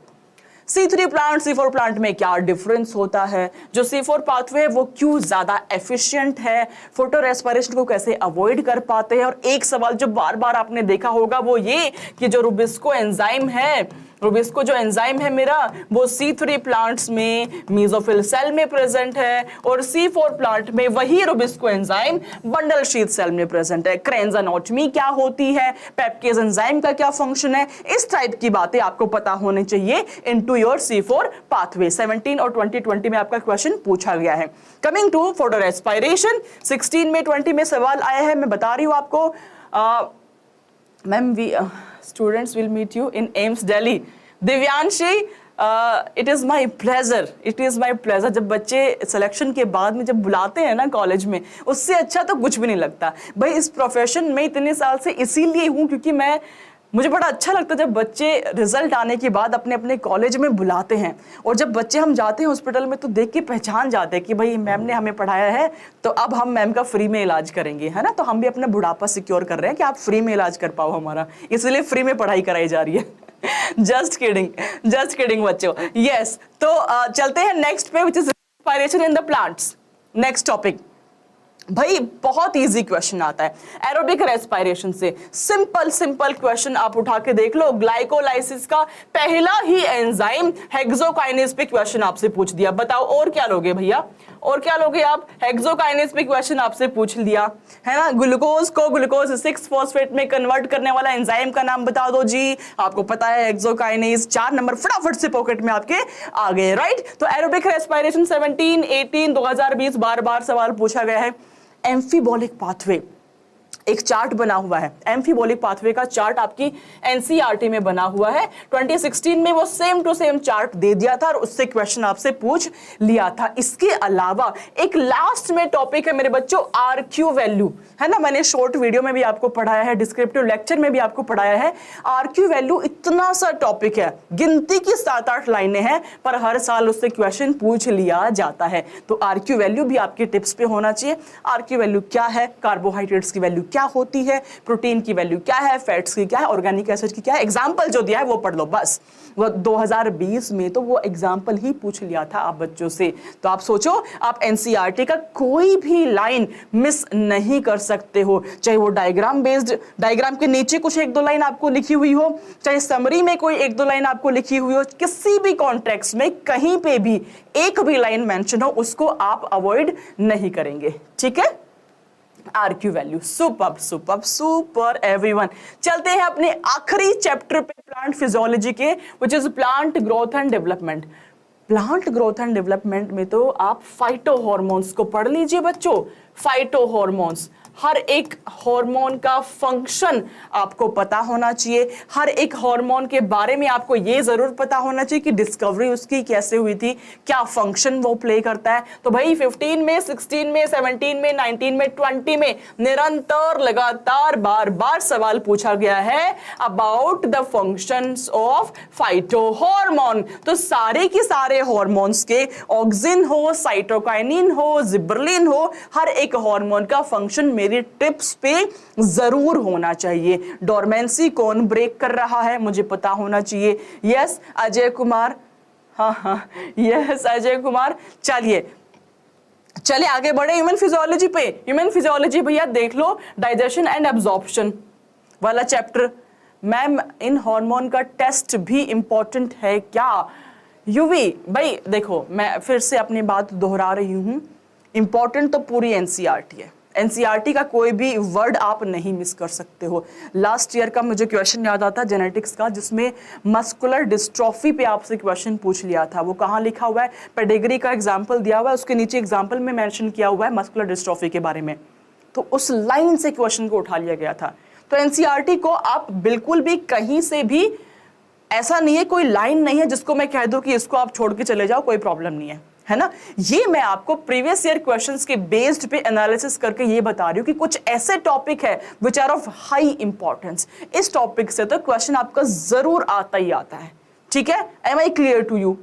C3 plant, C4 plant में क्या डिफरेंस होता है, जो C4 पाथवे है वो क्यों ज्यादा एफिशिएंट है, फोटो रेस्पिरेशन को कैसे अवॉइड कर पाते हैं। और एक सवाल जो बार बार आपने देखा होगा वो ये कि जो रुबिस्को एंजाइम है, रुबिस्को जो एंजाइम है मेरा, वो C3 प्लांट्स में मेसोफिल सेल में प्रेजेंट है और C4 प्लांट में वही RuBisCO enzyme bundle sheath cell में प्रेजेंट है। क्रेन्स एनाटॉमी क्या होती है, पेप्केज एंजाइम का क्या फंक्शन है, इस टाइप की बातें आपको पता होनी चाहिए इनटू योर C4 पाथवे। 17 और 2020 में आपका क्वेश्चन पूछा गया है। कमिंग टू फोटो रेस्पिरेशन, 16 में 20 में सवाल आया है, मैं बता रही हूं आपको। Ma'am students will meet you in AIIMS Delhi. Divyanshi, it is my pleasure। जब बच्चे सिलेक्शन के बाद में जब बुलाते हैं ना कॉलेज में, उससे अच्छा तो कुछ भी नहीं लगता भाई। इस प्रोफेशन में इतने साल से इसीलिए हूँ क्योंकि मैं मुझे बड़ा अच्छा लगता है जब बच्चे रिजल्ट आने के बाद अपने अपने कॉलेज में बुलाते हैं, और जब बच्चे हम जाते हैं हॉस्पिटल में तो देख के पहचान जाते हैं कि भाई मैम ने हमें पढ़ाया है, तो अब हम मैम का फ्री में इलाज करेंगे, है ना। तो हम भी अपना बुढ़ापा सिक्योर कर रहे हैं कि आप फ्री में इलाज कर पाओ हमारा, इसलिए फ्री में पढ़ाई कराई जा रही है। जस्ट किडिंग बच्चों। यस, तो चलते हैं नेक्स्ट पे, which is respiration in the plants. Next topic भाई बहुत इजी क्वेश्चन आता है एरोबिक रेस्पिरेशन से। सिंपल क्वेश्चन आप उठा के देख लो। ग्लाइकोलाइसिस का पहला ही एंजाइम हेक्सोकाइनेज पे क्वेश्चन आपसे पूछ दिया, बताओ और क्या लोगे भैया, और क्या लोगे आप। हेक्सोकाइनेज पे क्वेश्चन आपसे पूछ लिया, है ना। ग्लूकोज को ग्लूकोज 6 फॉस्फेट में कन्वर्ट करने वाला एंजाइम का नाम बता दो जी, आपको पता है हेक्सोकाइनेज। 4 नंबर फटाफट से पॉकेट में आपके आ गए, राइट। तो एरोबिक रेस्पिरेशन 17, 18, 2020 बार सवाल पूछा गया है। एम्फीबॉलिक पाथवे एक चार्ट बना हुआ है, एम्फीबॉलिक पाथवे का चार्ट आपकी एनसीईआरटी में बना हुआ है। 2016 में वो सेम टू सेम चार्ट दे दिया था और उससे क्वेश्चन आपसे पूछ लिया था। इसके अलावा एक लास्ट में टॉपिक है मेरे बच्चों, आरक्यू वैल्यू, है ना। मैंने शॉर्ट वीडियो में भी आपको पढ़ाया है, डिस्क्रिप्टिव लेक्चर में भी आपको पढ़ाया है। आरक्यू वैल्यू इतना सा टॉपिक है, गिनती की 7-8 लाइनें हैं, पर हर साल उससे क्वेश्चन पूछ लिया जाता है। तो आरक्यू वैल्यू भी आपके टिप्स पे होना चाहिए। आरक्यू वैल्यू क्या है, कार्बोहाइड्रेट्स की वैल्यू क्या होती है, प्रोटीन की वैल्यू क्या है, फैट्स की क्या है, ऑर्गेनिक एसिड की क्या है। एग्जांपल जो दिया है वो पढ़ लो बस। वो 2020 में तो वो एग्जांपल ही पूछ लिया था आप बच्चों से। तो आप सोचो, आप एनसीईआरटी का कोई भी लाइन मिस नहीं कर सकते हो, चाहे वो डायग्राम बेस्ड, डायग्राम के नीचे कुछ 1-2 लाइन आपको लिखी हुई हो, चाहे समरी में कोई 1-2 लाइन आपको लिखी हुई हो, किसी भी कॉन्टेक्स्ट में कहीं पे भी एक भी लाइन मेंशन हो, उसको आप अवॉइड नहीं करेंगे, ठीक है। RQ value super everyone. चलते हैं अपने आखिरी चैप्टर पे, प्लांट फिजियोलॉजी के, which is plant growth and development. Plant growth and development में तो आप फाइटो हॉर्मोन्स को पढ़ लीजिए बच्चों। फाइटो हॉर्मोन्स, हर एक हार्मोन का फंक्शन आपको पता होना चाहिए। हर एक हार्मोन के बारे में आपको ये जरूर पता होना चाहिए कि डिस्कवरी उसकी कैसे हुई थी, क्या फंक्शन वो प्ले करता है। तो भाई 15 में, 16 में, 17 में, 19 में, 20 में निरंतर लगातार बार सवाल पूछा गया है about the functions of phyto hormone. तो सारे के सारे हार्मोन्स के, ऑक्सिन हो, साइटोकाइनिन हो, जिबरलिन हो, हर एक हार्मोन का फंक्शन मेरी टिप्स पे जरूर होना चाहिए। डोरमेंसी कौन ब्रेक कर रहा है मुझे पता होना चाहिए। यस अजय कुमार, हाँ यस अजय कुमार। चलिए आगे बढ़े ह्यूमन फिजियोलॉजी पे। ह्यूमन फिजियोलॉजी भैया देख लो, डाइजेशन एंड एब्जॉर्प्शन वाला चैप्टर। मैम इन हार्मोन का टेस्ट भी इंपॉर्टेंट है क्या? यूवी भाई देखो, मैं फिर से अपनी बात दोहरा रही हूं, इंपॉर्टेंट तो पूरी एनसीईआरटी है। एनसीईआरटी का कोई भी वर्ड आप नहीं मिस कर सकते हो। लास्ट ईयर का मुझे क्वेश्चन याद आता है जेनेटिक्स का, जिसमें मस्कुलर डिस्ट्रॉफी पे आपसे क्वेश्चन पूछ लिया था। वो कहाँ लिखा हुआ है? पेडिग्री का एग्जाम्पल दिया हुआ है, उसके नीचे एग्जाम्पल में मेंशन किया हुआ है मस्कुलर डिस्ट्रॉफी के बारे में। तो उस लाइन से क्वेश्चन को उठा लिया गया था। तो एनसीईआरटी को आप बिल्कुल भी कहीं से भी, ऐसा नहीं है कोई लाइन नहीं है जिसको मैं कह दूं कि इसको आप छोड़ के चले जाओ, कोई प्रॉब्लम नहीं है ना। ये मैं आपको प्रीवियस ईयर क्वेश्चंस के बेस्ड पे एनालिसिस करके ये बता रही हूँ कि कुछ ऐसे टॉपिक है which are of high importance. इस टॉपिक से तो क्वेश्चन आपका जरूर आता ही आता है, ठीक है। Am I clear to you?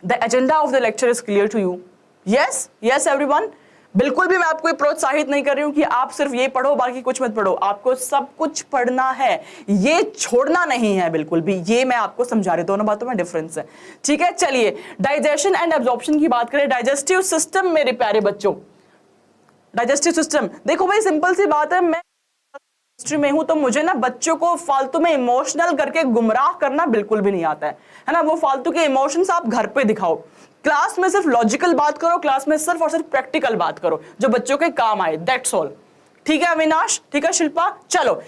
The agenda of the lecture is clear to you? Yes everyone. बिल्कुल भी मैं आपको प्रोत्साहित नहीं कर रही हूं कि आप सिर्फ ये पढ़ो बाकी कुछ मत पढ़ो। आपको सब कुछ पढ़ना है, ये छोड़ना नहीं है बिल्कुल भी। ये मैं आपको समझा रही हूं, दोनों बातों में डिफरेंस है, ठीक है। चलिए डाइजेशन एंड एब्जॉर्प्शन की बात करें। डाइजेस्टिव सिस्टम मेरे प्यारे बच्चों, डाइजेस्टिव सिस्टम देखो भाई, सिंपल सी बात है, मैं हिस्ट्री में हूं तो मुझे ना बच्चों को फालतू में इमोशनल करके गुमराह करना बिल्कुल भी नहीं आता है ना। वो फालतू के इमोशंस आप घर पे दिखाओ, क्लास में सिर्फ लॉजिकल बात करो, क्लास में सिर्फ और सिर्फ प्रैक्टिकल बात करो जो बच्चों के काम आए, दैट्स ऑल। ठीक है अविनाश, ठीक है शिल्पा। चलो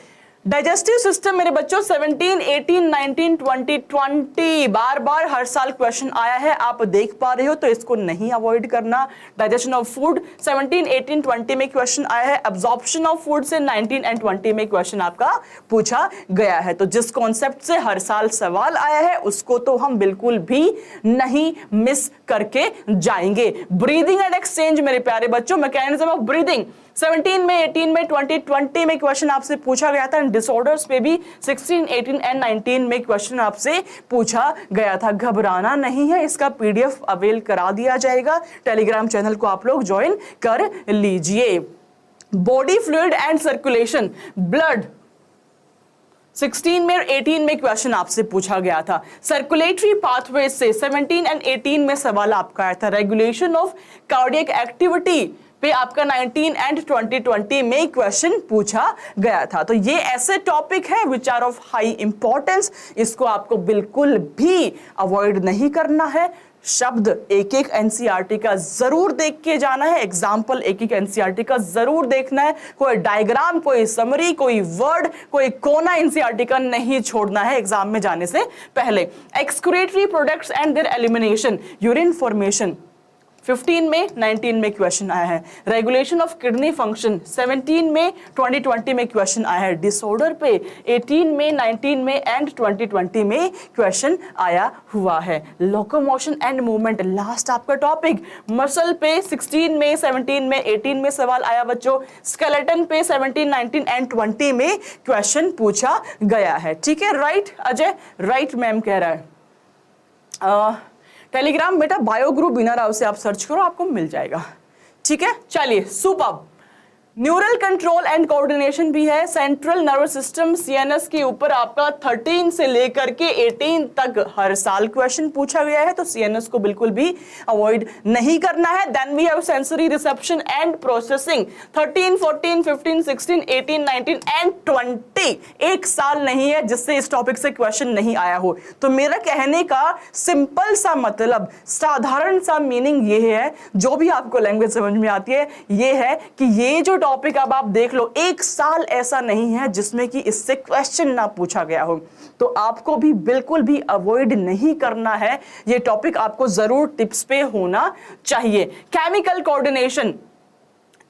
डाइजेस्टिव सिस्टम मेरे बच्चों 17, 18, 19, 20, 20 बार हर साल क्वेश्चन आया है, आप देख पा रहे हो, तो इसको नहीं अवॉइड करना। डाइजेशन ऑफ फूड 17, 18, 20 में क्वेश्चन आया है। एब्जॉर्प्शन ऑफ फूड से 19 एंड 20 में क्वेश्चन आपका पूछा गया है। तो जिस कॉन्सेप्ट से हर साल सवाल आया है उसको तो हम बिल्कुल भी नहीं मिस करके जाएंगे। ब्रीदिंग एंड एक्सचेंज मेरे प्यारे बच्चों, मैकेनिज्म ऑफ ब्रीदिंग, 17 में, 18 में, 2020 में क्वेश्चन आपसे पूछा गया था। डिसऑर्डर्स पे भी 16, 18 एंड 19 में क्वेश्चन आपसे पूछा गया था। घबराना नहीं है, इसका पीडीएफ अवेल करा दिया जाएगा। टेलीग्राम चैनल को आप लोग ज्वाइन कर लीजिए। Body fluid and circulation, blood 16 में और 18 में क्वेश्चन आपसे पूछा गया था। सर्कुलेटरी पाथवे से 17 एंड 18 में सवाल आपका आया था। रेगुलेशन ऑफ कार्डियक एक्टिविटी पे आपका 19 एंड 2020 में क्वेश्चन पूछा गया था। तो ये ऐसे टॉपिक है which are of high importance, इसको आपको बिल्कुल भी अवॉइड नहीं करना है। शब्द एक एक एनसीईआरटी का जरूर देख के जाना है, एग्जाम्पल एक एक एनसीईआरटी का जरूर देखना है। कोई डायग्राम, कोई समरी, कोई वर्ड, कोई कोना एनसीईआरटी का नहीं छोड़ना है एग्जाम में जाने से पहले। Excretory products and there elimination, urine formation 15 में, 19 में क्वेश्चन आया है। रेगुलेशन ऑफ किडनी फंक्शन 17 में, 2020 में क्वेश्चन आया है। डिसऑर्डर पे 18 में, 19 में एंड 2020 में क्वेश्चन आया हुआ है। लोकोमोशन एंड मूवमेंट लास्ट आपका टॉपिक। मसल पे 16 में, 17 में, 18 में सवाल आया बच्चों। स्केलेटन पे 17, 19 एंड 20 में क्वेश्चन पूछा गया है। ठीक है, राइट अजय? राइट मैम कह रहा है। टेलीग्राम बेटा बायो ग्रुप बिना राव से आप सर्च करो, आपको मिल जाएगा। ठीक है, चलिए super. Neural control and coordination भी है। सेंट्रल नर्वस सिस्टम सीएनएस के ऊपर आपका 13 से लेकर के 18 तक हर साल क्वेश्चन पूछा गया है, तो सीएनएस को बिल्कुल भी अवॉइड नहीं करना है। Then we have sensory reception and processing 13, 14, 15, 16, 18, 19 and 20। एक साल नहीं है जिससे इस टॉपिक से क्वेश्चन नहीं आया हो। तो मेरा कहने का सिंपल सा मतलब, साधारण सा मीनिंग ये है, जो भी आपको लैंग्वेज समझ में आती है, ये है कि ये जो टॉपिक अब आप देख लो, एक साल ऐसा नहीं है जिसमें कि इससे क्वेश्चन ना पूछा गया हो। तो आपको भी बिल्कुल भी अवॉइड नहीं करना है, ये टॉपिक आपको जरूर टिप्स पे होना चाहिए। Chemical coordination,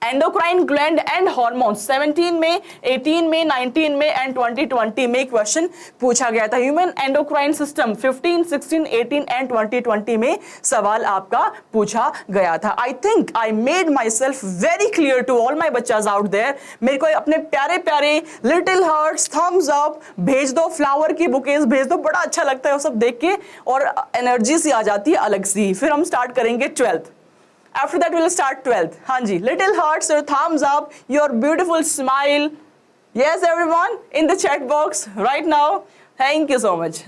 endocrine gland and hormones 17 में, 18 में, 19 में एंड 2020 में क्वेश्चन पूछा गया था। ह्यूमन एंडोक्राइन सिस्टम 15, 16, 18 एंड 2020 में सवाल आपका पूछा गया था। I think I made myself very clear to all my बच्चाज आउट देयर। मेरे को अपने प्यारे प्यारे लिटिल हार्ट्स, थम्स अप भेज दो, फ्लावर की बुकेज भेज दो, बड़ा अच्छा लगता है वो सब देख के और एनर्जी सी आ जाती है अलग सी। फिर हम स्टार्ट करेंगे 12th। After that we'll start 12th. हाँ जी, little hearts or thumbs up, your beautiful smile. Yes everyone in the chat box right now. Thank you so much.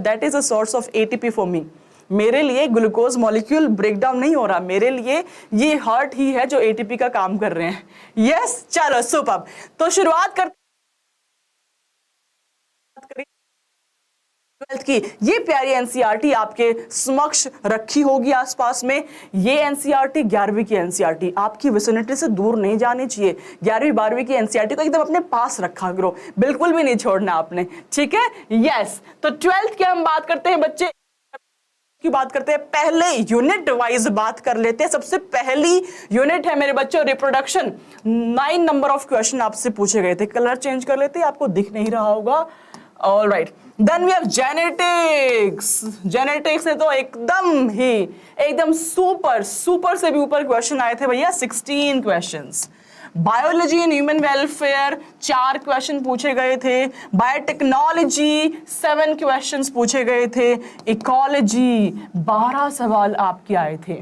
That is a source of ATP for me. मेरे लिए ग्लूकोज मॉलिक्यूल ब्रेकडाउन नहीं हो रहा, मेरे लिए ये हार्ट ही है जो ATP का काम कर रहे हैं। यस, चलो सुपर। तो शुरुआत करते 12th की ये प्यारी एनसीईआरटी आपके समक्ष रखी होगी आसपास में। ये एनसीईआरटी 11वीं की एनसीईआरटी आपकी विसिनिटी से दूर नहीं जानी चाहिए। 11वीं 12वीं की एनसीईआरटी को एकदम अपने पास रखा करो, बिल्कुल भी नहीं छोड़ना आपने। ठीक है, यस। तो 12th की हम बात करते हैं बच्चे की बात करते हैं, पहले यूनिट वाइज बात कर लेते हैं। सबसे पहली यूनिट है मेरे बच्चों रिप्रोडक्शन। 9 नंबर ऑफ क्वेश्चन आपसे पूछे गए थे। कलर चेंज कर लेते हैं, आपको दिख नहीं रहा होगा। All right, then we have genetics. Genetics में तो एकदम सुपर से भी ऊपर क्वेश्चन आए थे भैया, 16 questions. Biology and human welfare 4 question पूछे गए थे। बायोटेक्नोलॉजी 7 क्वेश्चंस पूछे गए थे। इकोलॉजी 12 सवाल आपके आए थे।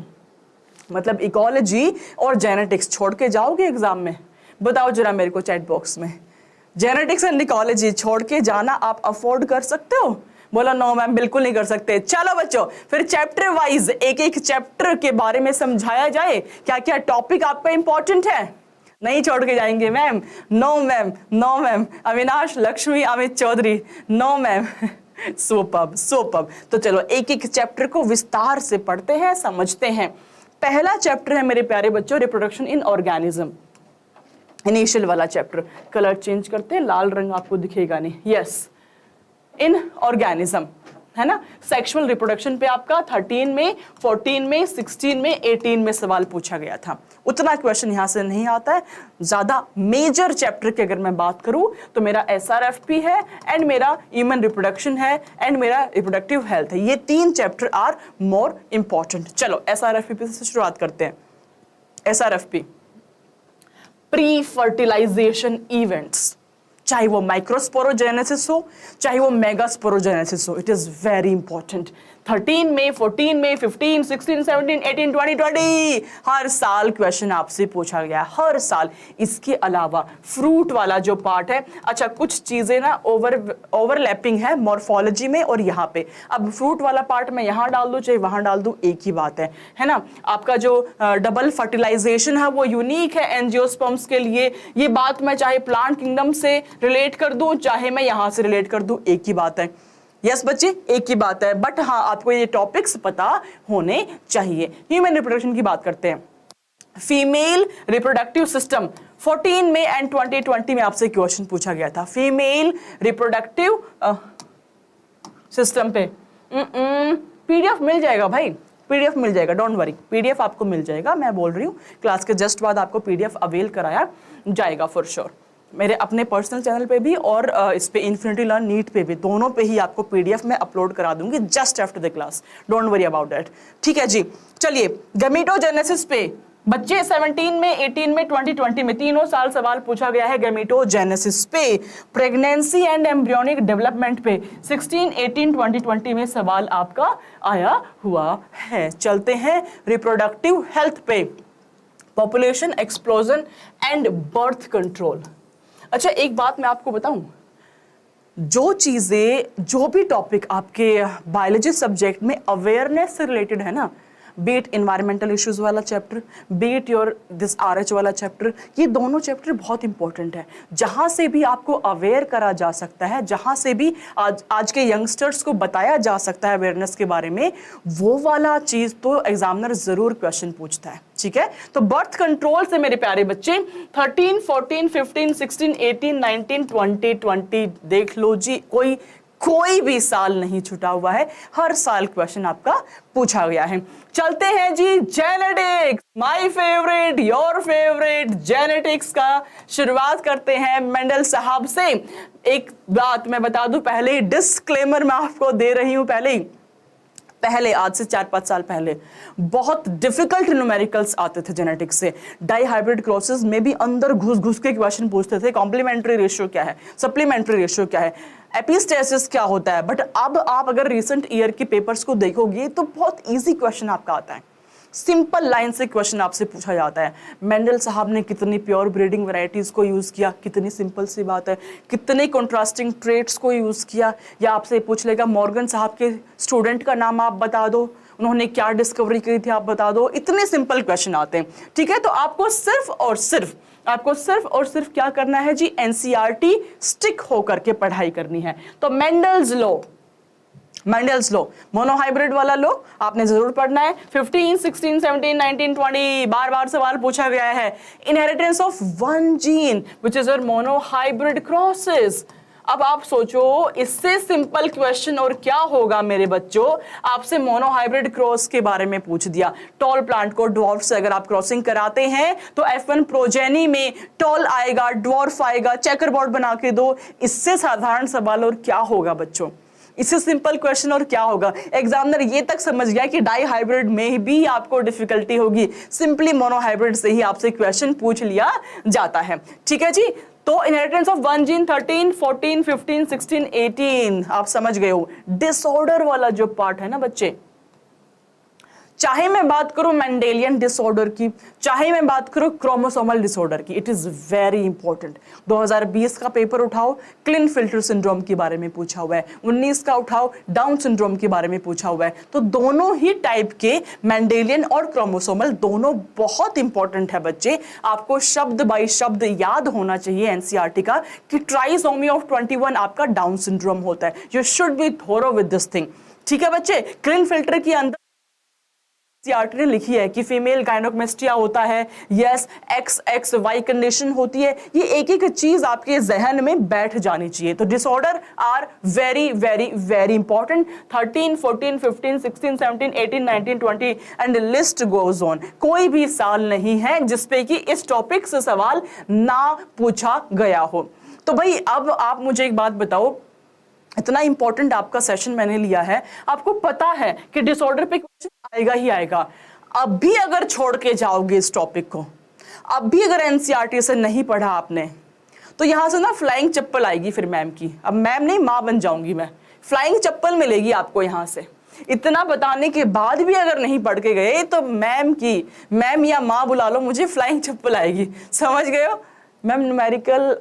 मतलब इकोलॉजी और जेनेटिक्स छोड़ के जाओगे एग्जाम में? बताओ जरा मेरे को चैट बॉक्स में। जेनेटिक्स एंड इकोलॉजी छोड़ के जाना आप अफोर्ड कर सकते हो? बोला नो मैम, बिल्कुल नहीं कर सकते। चलो बच्चों, फिर चैप्टर वाइज एक एक चैप्टर के बारे में समझाया जाए, क्या क्या टॉपिक आपका इंपॉर्टेंट है। नहीं छोड़ के जाएंगे ma'am, no ma'am, no ma'am. Avinash Lakshmi Amit Chaudhary, no ma'am. Superb. तो चलो एक एक चैप्टर को विस्तार से पढ़ते हैं, समझते हैं। पहला चैप्टर है मेरे प्यारे बच्चों रिप्रोडक्शन इन ऑर्गेनिज्म। इनिशियल वाला चैप्टर, कलर चेंज करते हैं, लाल रंग आपको दिखेगा नहीं। यस, इन ऑर्गेनिज्म है ना। सेक्सुअल रिप्रोडक्शन पे आपका 13 में, 14 में, 16 में, 18 में सवाल पूछा गया था। उतना क्वेश्चन यहां से नहीं आता है। ज्यादा मेजर चैप्टर की अगर मैं बात करूं तो मेरा SRFP है एंड मेरा ह्यूमन रिप्रोडक्शन है एंड मेरा रिप्रोडक्टिव हेल्थ है। ये 3 चैप्टर आर मोर इंपॉर्टेंट। चलो SRFP से शुरुआत करते हैं। SRFP प्री फर्टिलाइजेशन इवेंट्स, चाहे वो माइक्रोस्पोरोजेनेसिस हो, चाहे वो मेगास्पोरोजेनेसिस हो, इट इज वेरी इंपॉर्टेंट। 13 में, 14 में, 15, 16, 17, 18, 20, 20 हर साल क्वेश्चन आपसे पूछा गया है, हर साल। इसके अलावा फ्रूट वाला जो पार्ट है, अच्छा कुछ चीजें ना ओवरलैपिंग है मॉर्फोलॉजी में और यहाँ पे। अब फ्रूट वाला पार्ट मैं यहाँ डाल दूं चाहे वहां डाल दूं, एक ही बात है ना। आपका जो डबल फर्टिलाइजेशन है वो यूनिक है एंजियोस्पर्म्स के लिए। ये बात मैं चाहे प्लांट किंगडम से रिलेट कर दूं चाहे मैं यहां से रिलेट कर दूं, एक ही बात है। यस बच्चे, एक ही बात है। बट हाँ, आपको ये टॉपिक्स पता होने चाहिए। ह्यूमन रिप्रोडक्शन की बात करते हैं। फीमेल रिप्रोडक्टिव सिस्टम 14 में एंड 2020 में आपसे क्वेश्चन पूछा गया था। फीमेल रिप्रोडक्टिव सिस्टम पे पीडीएफ मिल जाएगा भाई, पीडीएफ मिल जाएगा, डोंट वरी, पीडीएफ आपको मिल जाएगा। मैं बोल रही हूँ क्लास के जस्ट बाद आपको पीडीएफ अवेल कराया जाएगा फॉर श्योर। मेरे अपने पर्सनल चैनल पे भी और इस पे इन्फिनिटी लर्न नीट पे भी, दोनों पे ही आपको पीडीएफ में अपलोड करा दूंगी just after the class, don't worry about that. ठीक है जी, चलिए गैमेटोजेनेसिस पे बच्चे 17 में, 18 में, 2020 में तीनों साल सवाल पूछा गया है गैमेटोजेनेसिस पे। प्रेगनेंसी एंड एम्ब्रियोनिक डेवलपमेंट पे 16, 18, 2020 में सवाल आपका आया हुआ है। चलते हैं रिप्रोडक्टिव हेल्थ पे, population explosion and birth control. अच्छा एक बात मैं आपको बताऊं, जो चीजें, जो भी टॉपिक आपके बायोलॉजी सब्जेक्ट में अवेयरनेस से रिलेटेड है ना, बीट इन्वायरमेंटल इश्यूज वाला chapter, be it your this RH वाला चैप्टर, ये दोनों चैप्टर बहुत इंपॉर्टेंट है। जहां से भी आपको अवेयर करा जा सकता है, जहां से भी आज के यंगस्टर्स को बताया जा सकता है अवेयरनेस के बारे में, वो वाला चीज तो एग्जामिनर जरूर क्वेश्चन पूछता है। ठीक है, तो बर्थ कंट्रोल से मेरे प्यारे बच्चे 13, 14, 15, 16, 18, 19, 20, 20 देख लो जी, कोई भी साल नहीं छूटा हुआ है, हर साल क्वेश्चन आपका पूछा गया है। चलते हैं जी genetics, my favourite, your favourite genetics का शुरुआत करते हैं मेंडल साहब से। एक बात मैं बता दूं, पहले ही डिस्क्लेमर मैं आपको दे रही हूं, पहले आज से 4-5 साल पहले बहुत डिफिकल्ट न्यूमेरिकल्स आते थे जेनेटिक्स से। डाई हाइब्रिड क्रॉसेस में भी अंदर घुस के क्वेश्चन पूछते थे, कॉम्प्लीमेंट्री रेशियो क्या है, सप्लीमेंट्री रेशियो क्या है, एपिस्टेसिस क्या होता है। बट अब आप अगर रिसेंट ईयर के पेपर्स को देखोगे तो बहुत इजी क्वेश्चन आपका आता है, सिंपल लाइन से क्वेश्चन आपसे पूछा जाता है। मेंडल साहब ने कितनी प्योर ब्रीडिंग वैरायटीज को यूज किया, कितनी सिंपल सी बात है, कितने कॉन्ट्रास्टिंग ट्रेट्स को यूज किया, या आपसे पूछ लेगा मॉर्गन साहब के स्टूडेंट का नाम आप बता दो, उन्होंने क्या डिस्कवरी की थी आप बता दो। इतने सिंपल क्वेश्चन आते हैं। ठीक है, तो आपको सिर्फ और सिर्फ क्या करना है जी, एनसीईआरटी स्टिक होकर के पढ़ाई करनी है। तो मेंडल्स लॉ मोनोहाइब्रिड वाला लॉ आपने जरूर पढ़ना है। 15, 16, 17, 19, 20 बार सवाल पूछा गया है। Inheritance of one gene which is your monohybrid crosses. अब आप सोचो इससे सिंपल क्वेश्चन और क्या होगा मेरे बच्चों। आपसे मोनोहाइब्रिड क्रॉस के बारे में पूछ दिया, टॉल प्लांट को ड्वार्फ से अगर आप क्रॉसिंग कराते हैं तो F1 प्रोजेनी में टॉल आएगा, ड्वार्फ आएगा, चेकर बोर्ड बना के दो। इससे साधारण सवाल और क्या होगा बच्चों, इससे सिंपल क्वेश्चन और क्या होगा। एग्जामिनर ये तक समझ गया कि डाई हाइब्रिड में भी आपको डिफिकल्टी होगी, सिंपली मोनोहाइब्रिड से ही आपसे क्वेश्चन पूछ लिया जाता है। ठीक है जी, तो इनहेरिटेंस ऑफ वन जीन 13, 14, 15, 16, 18 आप समझ गए हो। डिसऑर्डर वाला जो पार्ट है ना बच्चे, चाहे मैं बात करूं मेंडेलियन डिसऑर्डर की, चाहे मैं बात करूं क्रोमोसोमल डिसऑर्डर की, इट इज वेरी इंपॉर्टेंट। 2020 का पेपर उठाओ, क्लिनफिल्टर सिंड्रोम के बारे में पूछा हुआ है। 19 का उठाओ, डाउन सिंड्रोम के बारे में पूछा हुआ है। तो दोनों ही टाइप के मेंडेलियन और क्रोमोसोमल दोनों बहुत इंपॉर्टेंट है बच्चे। आपको शब्द बाई शब्द याद होना चाहिए एनसीईआरटी का कि ट्राइसोमी ऑफ 21 आपका डाउन सिंड्रोम होता है। You should be thorough with this thing. ठीक है बच्चे, क्लिनफिल्टर के अंदर एनसीईआरटी ने लिखी है कि फीमेल गायनोकमेस्टिया होता है, यस, XXY कंडीशन होती है। ये एक एक चीज आपके जहन में बैठ जानी चाहिए। तो disorder are very very very important. 13, 14, 15, 16, 17, 18, 19, 20 and list goes on. कोई भी साल नहीं है जिसपे कि इस टॉपिक से सवाल ना पूछा गया हो। तो भाई अब आप मुझे एक बात बताओ, इतना इंपॉर्टेंट आपका सेशन मैंने लिया है, आपको पता है कि डिसऑर्डर पे क्वेश्चन आएगा ही आएगा। अब भी अगर छोड़ के जाओगे इस टॉपिक को, अब भी अगर एनसीईआरटी से नहीं पढ़ा आपने तो यहां से ना फ्लाइंग चप्पल आएगी फिर मैम की। अब मैम नहीं, माँ बन जाऊंगी मैं। फ्लाइंग चप्पल मिलेगी आपको यहां से। इतना बताने के बाद भी अगर नहीं पढ़ के गए तो मैम की, मैम या माँ बुला लो, मुझे फ्लाइंग चप्पल आएगी। समझ गए हो? मैम न्यूमेरिकल,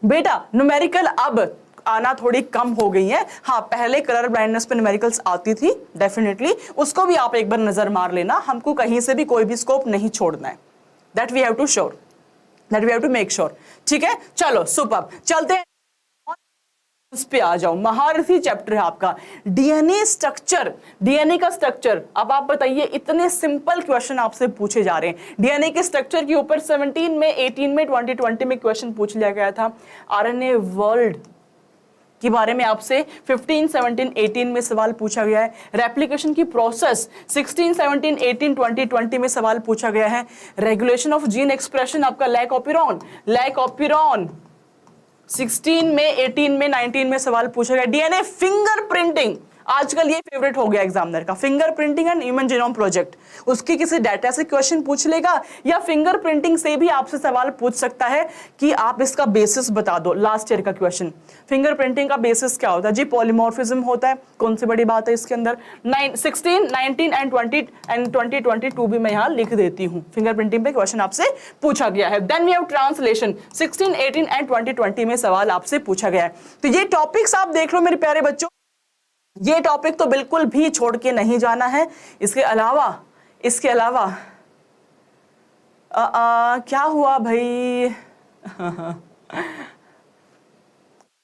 बेटा न्यूमेरिकल अब आना थोड़ी कम हो गई है। हाँ, पहले कलर ब्लाइंडनेस पे न्यूमेरिकल्स आती थी डेफिनेटली, उसको भी आप एक बार नजर मार लेना। हमको कहीं से भी कोई भी स्कोप नहीं छोड़ना है। That we have to sure, that we have to make sure. ठीक है, चलो सुपर, चलते हैं उस पे आ जाओ। महारथी चैप्टर है आपका, डीएनए स्ट्रक्चर, डीएनए का स्ट्रक्चर। अब आप बताइए, इतने सिंपल क्वेश्चन आपसे पूछे जा रहे हैं डीएनए के स्ट्रक्चर के ऊपर। 17 में, 18 में, 2020 में क्वेश्चन पूछ लिया गया था। आरएनए वर्ल्ड के बारे में आपसे 15, 17, 18 में सवाल पूछा गया है। रेप्लिकेशन की प्रोसेस 16, 17, 18, 20 में सवाल पूछा गया है। रेगुलेशन ऑफ जीन एक्सप्रेशन आपका लैक ऑपिरॉन 16 में, 18 में, 19 में सवाल पूछा गया। डीएनए फिंगरप्रिंटिंग, आजकल ये फेवरेट हो गया एग्जामिनर का, fingerprinting and human genome project. उसकी किसी डाटा से क्वेश्चन पूछ लेगा या फिंगरप्रिंटिंग से भी आपसे सवाल पूछ सकता है कि आप इसका बेसिस बता दो। लास्ट ईयर का क्वेश्चन, फिंगरप्रिंटिंग का बेसिस क्या होता है जी? पॉलीमॉर्फिज्म होता है। कौन सी बड़ी बात है इसके अंदर? 16, 19 एंड 20 एंड 2022 भी मैं यहाँ लिख देती हूँ। फिंगरप्रिंटिंग पे क्वेश्चन आपसे पूछा गया है। Then we have translation, 16, 18 and 2020 में सवाल आपसे पूछा गया है। तो ये टॉपिक्स आप देख लो मेरे प्यारे बच्चों, ये टॉपिक तो बिल्कुल भी छोड़ के नहीं जाना है। इसके अलावा क्या हुआ भाई?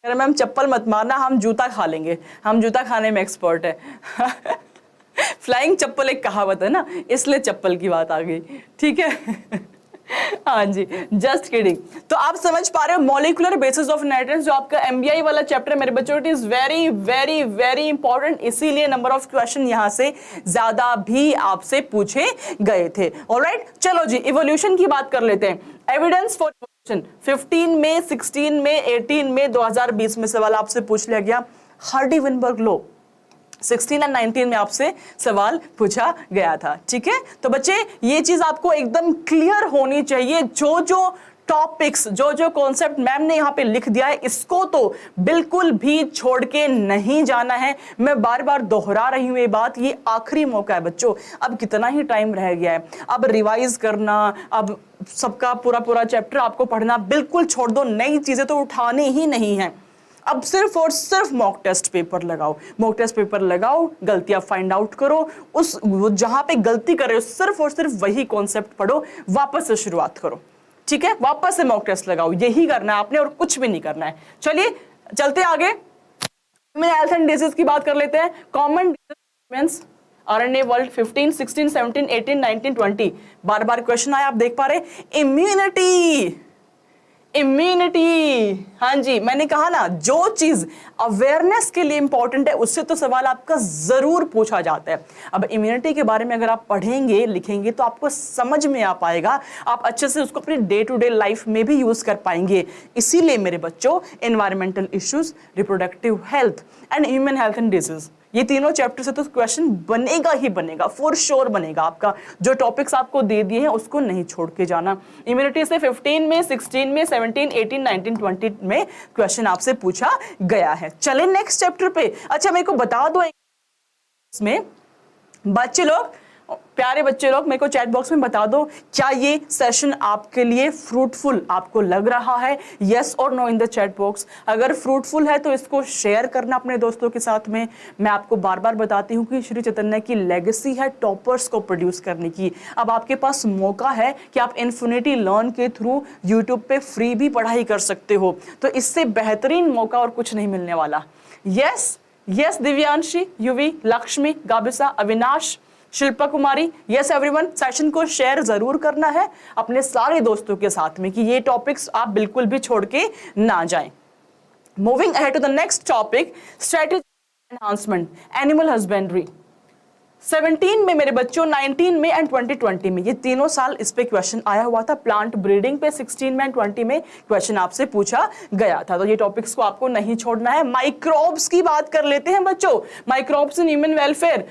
अरे मैम चप्पल मत मारना, हम जूता खा लेंगे, हम जूता खाने में एक्सपर्ट है। फ्लाइंग चप्पल एक कहावत है ना, इसलिए चप्पल की बात आ गई। ठीक है। हाँ जी, जस्ट किडिंग। तो आप समझ पा रहे हो, मॉलिक्यूलर बेसिस ऑफ इनहेरिटेंस जो आपका एमबीआई वाला चैप्टर है मेरे बच्चों, it is very very very important. इसीलिए नंबर ऑफ क्वेश्चन यहां से ज्यादा भी आपसे पूछे गए थे। ऑलराइट, चलो जी इवोल्यूशन की बात कर लेते हैं। एविडेंस फॉर इवोल्यूशन 15 में, 16 में, 18 में, 2020 में सवाल आपसे पूछ लिया गया। हार्डी-विनबर्ग लॉ 16 और 19 में आपसे सवाल पूछा गया था। ठीक है, तो बच्चे ये चीज आपको एकदम क्लियर होनी चाहिए। जो जो टॉपिक्स, जो जो कॉन्सेप्ट मैम ने यहाँ पे लिख दिया है, इसको तो बिल्कुल भी छोड़ के नहीं जाना है। मैं बार बार दोहरा रही हूँ ये बात, ये आखिरी मौका है बच्चों। अब कितना ही टाइम रह गया है, अब रिवाइज करना, अब सबका पूरा पूरा चैप्टर आपको पढ़ना बिल्कुल छोड़ दो। नई चीजें तो उठानी ही नहीं है। अब सिर्फ और सिर्फ मॉक टेस्ट पेपर लगाओ, मॉक टेस्ट पेपर लगाओ, गलतियां फाइंड आउट करो, उस जहां पे गलती कर रहे हो सिर्फ और सिर्फ वही कॉन्सेप्ट पढ़ो, वापस से शुरुआत करो। ठीक है, वापस से मॉक टेस्ट लगाओ, यही करना है आपने और कुछ भी नहीं करना है। चलिए चलते आगे, हेल्थ एंड डिजीज की बात कर लेते हैं। कॉमन डिजीज आरएनए वर्ल्ड 15, 16, 17, 18, 19, 20 बार बार क्वेश्चन आया, आप देख पा रहे। इम्यूनिटी, हाँ जी, मैंने कहा ना, जो चीज अवेयरनेस के लिए इंपॉर्टेंट है उससे तो सवाल आपका जरूर पूछा जाता है। अब इम्यूनिटी के बारे में अगर आप पढ़ेंगे लिखेंगे तो आपको समझ में आ पाएगा, आप अच्छे से उसको अपनी डे टू डे लाइफ में भी यूज कर पाएंगे। इसीलिए मेरे बच्चों, environmental issues, reproductive health and human health and disease, ये तीनों चैप्टर से तो क्वेश्चन बनेगा ही बनेगा, फॉर श्योर बनेगा आपका। जो टॉपिक्स आपको दे दिए हैं उसको नहीं छोड़ के जाना। इम्यूनिटी से 15 में, 16 में, 17, 18, 19, 20 में क्वेश्चन आपसे पूछा गया है। चले नेक्स्ट चैप्टर पे। अच्छा मेरे को बता दो, इसमें बच्चे लोग, प्यारे बच्चे लोग, मेरे को चैट बॉक्स में बता दो, क्या ये सेशन आपके लिए फ्रूटफुल आपको लग रहा है? यस और no in the chat box. अगर फ्रूटफुल है तो इसको शेयर करना अपने दोस्तों के साथ में। मैं आपको बार बार बताती हूँ कि श्री चैतन्य की लेगेसी है टॉपर्स को प्रोड्यूस करने की। अब आपके पास मौका है कि आप इन्फिनिटी लर्न के थ्रू यूट्यूब पे फ्री भी पढ़ाई कर सकते हो, तो इससे बेहतरीन मौका और कुछ नहीं मिलने वाला। यस यस, दिव्यांशी, युवी, लक्ष्मी, गाबिसा, अविनाश, शिल्पा कुमारी, यस एवरीवन, सेशन को शेयर जरूर करना है अपने सारे दोस्तों के साथ में कि ये टॉपिक्स आप बिल्कुल भी छोड़ के ना जाएं। Moving ahead to the next topic, strategy enhancement, animal husbandry. 17 में मेरे बच्चों, 19 में एंड 2020 में, ये तीनों साल इस पे क्वेश्चन आया हुआ था। प्लांट ब्रीडिंग पे 16 में एंड 20 में क्वेश्चन आपसे पूछा गया था, तो ये टॉपिक्स को आपको नहीं छोड़ना है। माइक्रोब्स की बात कर लेते हैं बच्चों, microbes in human welfare.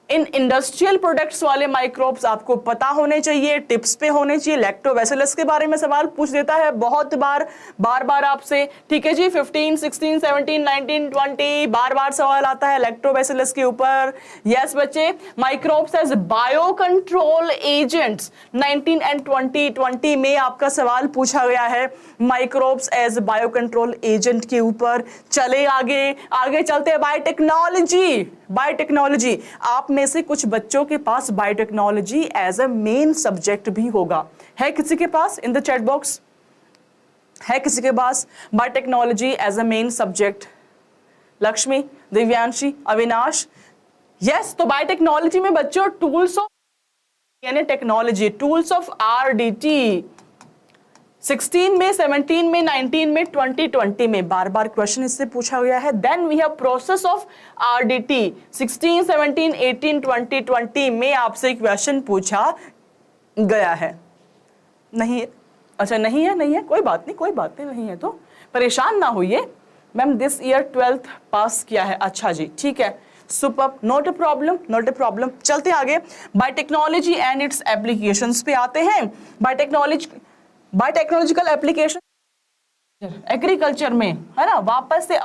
In industrial products वाले माइक्रोब्स आपको पता होने चाहिए, टिप्स पे होने चाहिए। लैक्टोबैसिलस के बारे में सवाल पूछ देता है बहुत बार बार आपसे, ठीक है जी। 15, 16, 17, 19, 20 बार सवाल आता है लैक्टोबैसिलस के ऊपर। यस बच्चे, microbes as bio control agents 19 and 20 में आपका सवाल पूछा गया है microbes as bio control agent के ऊपर। चले आगे चलते हैं। बायोटेक्नोलॉजी, आप में से कुछ बच्चों के पास biotechnology as a main subject भी होगा। है किसी के पास? इन द चैट बॉक्स है किसी के पास biotechnology as a main subject? Lakshmi, Divyanshi, Avinash. Yes, तो बायोटेक्नोलॉजी में बच्चों टूल्स ऑफ यानी टेक्नोलॉजी, टूल्स ऑफ RDT 16 में, 17 में, 19 में, 20 में बार क्वेश्चन इससे पूछा गया है। Then we have process of RDT 16, 17, 18, 20 में आपसे क्वेश्चन पूछा गया है। नहीं है? अच्छा नहीं है, कोई बात नहीं है तो परेशान ना होइए। मैम दिस ईयर 12th पास किया है। अच्छा जी, ठीक है, सुपर, नॉट ए प्रॉब्लम। चलते आगे। बायोटेक्नोलॉजी एंड इट्स एप्लीकेशंस पे आते हैं। बायोटेक्नोलॉजिकल एप्लीकेशन एग्रीकल्चर में, है ना, वापस से।